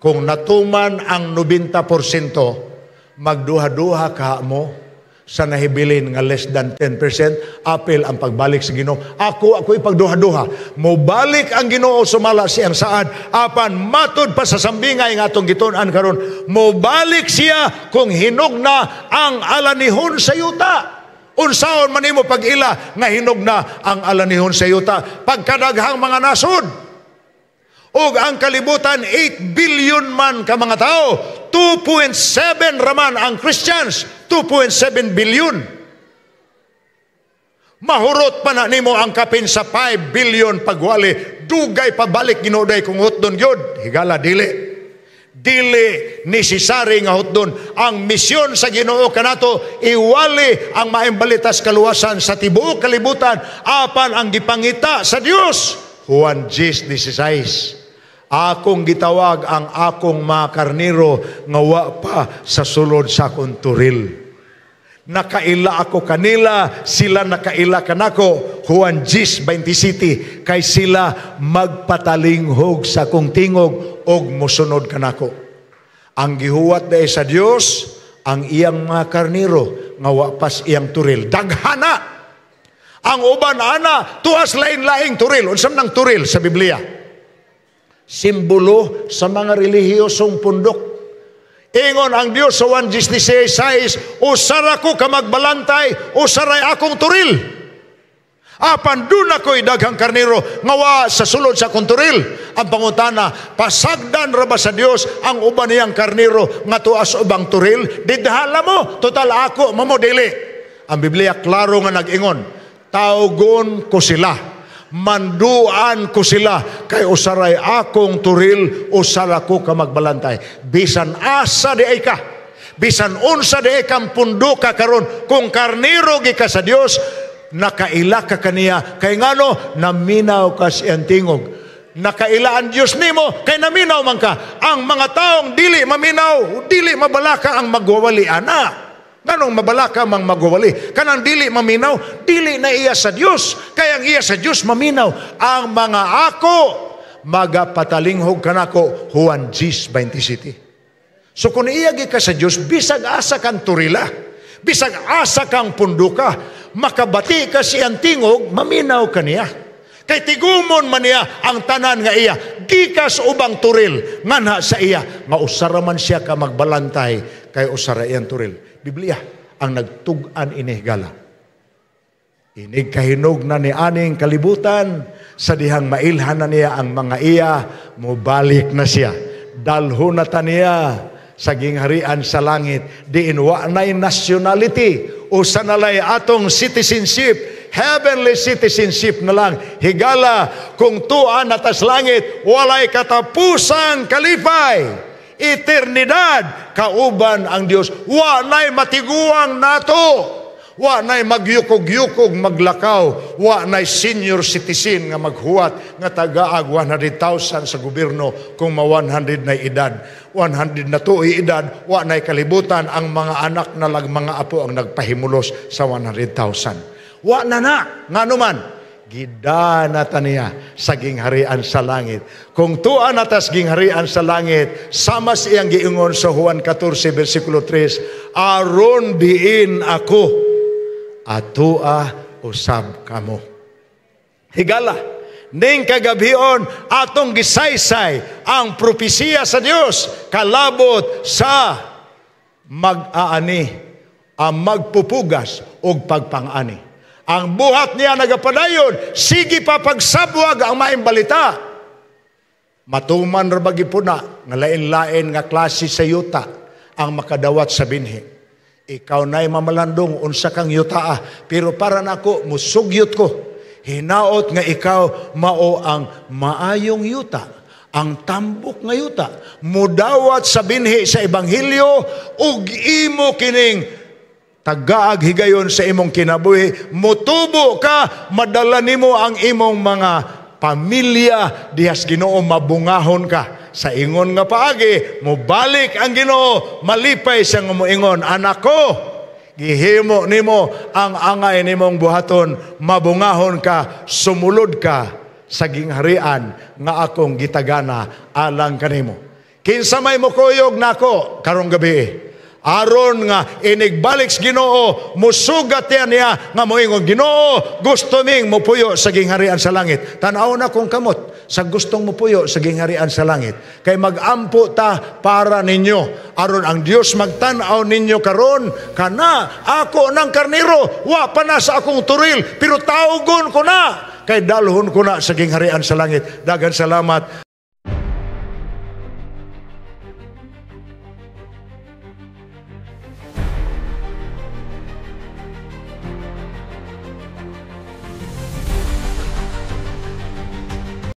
Kung natuman ang 90%, magduha-duha ka mo sa nahibilin nga less than 10%, apil ang pagbalik sa Ginoo. Ako ipagduha-duha. Mobalik ang Ginoo sumala siyang saad, apan matud pa sa sambingay nga atong gitun-an karon. Mobalik siya kung hinog na ang alanihon sa yuta. Unsaon man nimo pag-ila nga hinog na ang alanihon sa yuta? Pagkadaghang mga nasod. Og ang kalibutan 8 billion man ka mga tao, 2.7 raman ang Christians, 2.7 billion. Mahurot pa na nimo ang kapin sa 5 billion pagwali, dugay pabalik ginuday kung hutdon gyud. Higala dili necessary nga hutdon. Ang misyon sa Ginoo kanato iwali ang maimbalitas kaluwasan sa tibuok kalibutan, apan ang gipangita sa Dios Juan 10:16. Akong gitawag ang akong mga karniro nga wa pa sa sulod sa akong turil. Nakaila ako kanila, sila nakaila kanako. Juan 10:27. Kay sila magpatalinghog sa akong tingog og mosunod kanako. Ang gihuwat dahil sa Dios ang iyang mga karniro nga wa pas iyang turil. Daghana. Ang uban ana tuas lain-laing turil. Unsam nang turil sa Biblia? Simbolo sa mga relihiyosong pundok. Ingon ang Dios sa Juan 10:16, usara ko ka magbalantay, usaray akong turil. Apan doon ako'y daghang karniro ngawa sa sulod sa akong turil. Ang pangutana, pasagdan ra ba sa Dios ang uban niyang karniro nga tuas ubang turil? Didhala mo, total ako mamodeli. Ang Biblia klaro nga nag-ingon, tawgon ko sila. Manduan ko sila kay usaray akong turil, usara ko ka magbalantay. Bisan asa di ay ka, bisan unsa di ay kang pundo ka karon, kung karniro gi ka sa Dios, nakaila ka kaniya. Kay ngano, naminaw ka siyang tingog. Nakaila ang Diyos nimo, kay naminaw man ka. Ang mga taong dili maminaw, dili mabalaka ang magwawali ana. Ganong mabalaka mang magwawali. Kanang dili maminaw, dili na iya sa Diyos. Kaya ang iya sa Diyos maminaw. Ang mga ako, magapatalinghog kanako. Juan 10:27. So kung iyagi ka sa Diyos, bisag asa kang turila, bisag asa kang punduka, makabati ka siyang tingog, maminaw ka niya. Kay tigumon man niya ang tanan nga iya, gikas ubang turil, nga sa iya, nga usara man siya ka magbalantay, kay usara iyang turil. Biblia ang nagtug-an inihgala. Inig kahinog na ni aning kalibutan, sa dihang mailhan na niya ang mga iya, mubalik na siya. Dalho na ta niya sa gingharian sa langit, diin wa na'y nationality, o sanalay atong citizenship, heavenly citizenship na lang. Higala, kung tuan atas langit, walay katapusang kalipay. Eternidad, kauban ang Dios. Wa na'y matiguang nato. Wa na'y magyukog-yukog maglakaw. Wa na'y senior citizen nga maghuwat nga tagaag 100,000 sa gobyerno kung ma 100 na edad. 100 na tuoy edad, wa na'y kalibutan ang mga anak na lag mga apo ang nagpahimulos sa 100,000. Wa na nga naman. Gidana ta niya sa gingharian sa langit. Kung tuan atas gingharian sa langit, sama siyang giingon sa Juan 14 versikulo 3, aron diin ako, atua usab kamo. Higala, ning kagabion atong gisaysay ang propesiya sa Dios kalabot sa mag-aani, ang magpupugas og pagpangani. Ang buhat niya nagapadayon, sige pa pagsabwag ang maing balita. Matuman rabagi po na, nga lain-lain nga klase sa yuta ang makadawat sa binhi. Ikaw na'y mamalandong, unsa kang yuta pero para nako musugyot ko. Hinaot nga ikaw mao ang maayong yuta, ang tambok nga yuta. Mudawat sa binhi sa Ebanghelyo, ug imo kining tagaag higayon sa imong kinabuhi, mutubo ka, madala nimo ang imong mga pamilya dihas Ginoo, mabungahon ka. Sa ingon nga paagi, mubalik ang Ginoo, malipay siyang moingon, anak ko, gihimo nimo ang angay nimong buhaton, mabungahon ka, sumulod ka sa gingharian nga akong gitagana alang kanimo. Kinsa may mukuyog nako karong gabi, aron nga inigbalik sa Ginoo, musugat niya nga moingon, Ginoo, gusto ming mupuyo sa gingharian sa langit. Tanaw na kong kamot sa gustong mupuyo sa gingharian sa langit. Kay magampo ta para ninyo, aron ang Dios magtanaw ninyo karon, kana ako ng karniro, wa pa na sa akong turil, pero tawgon ko na, kay dalhon ko na sa gingharian sa langit. Daghang salamat.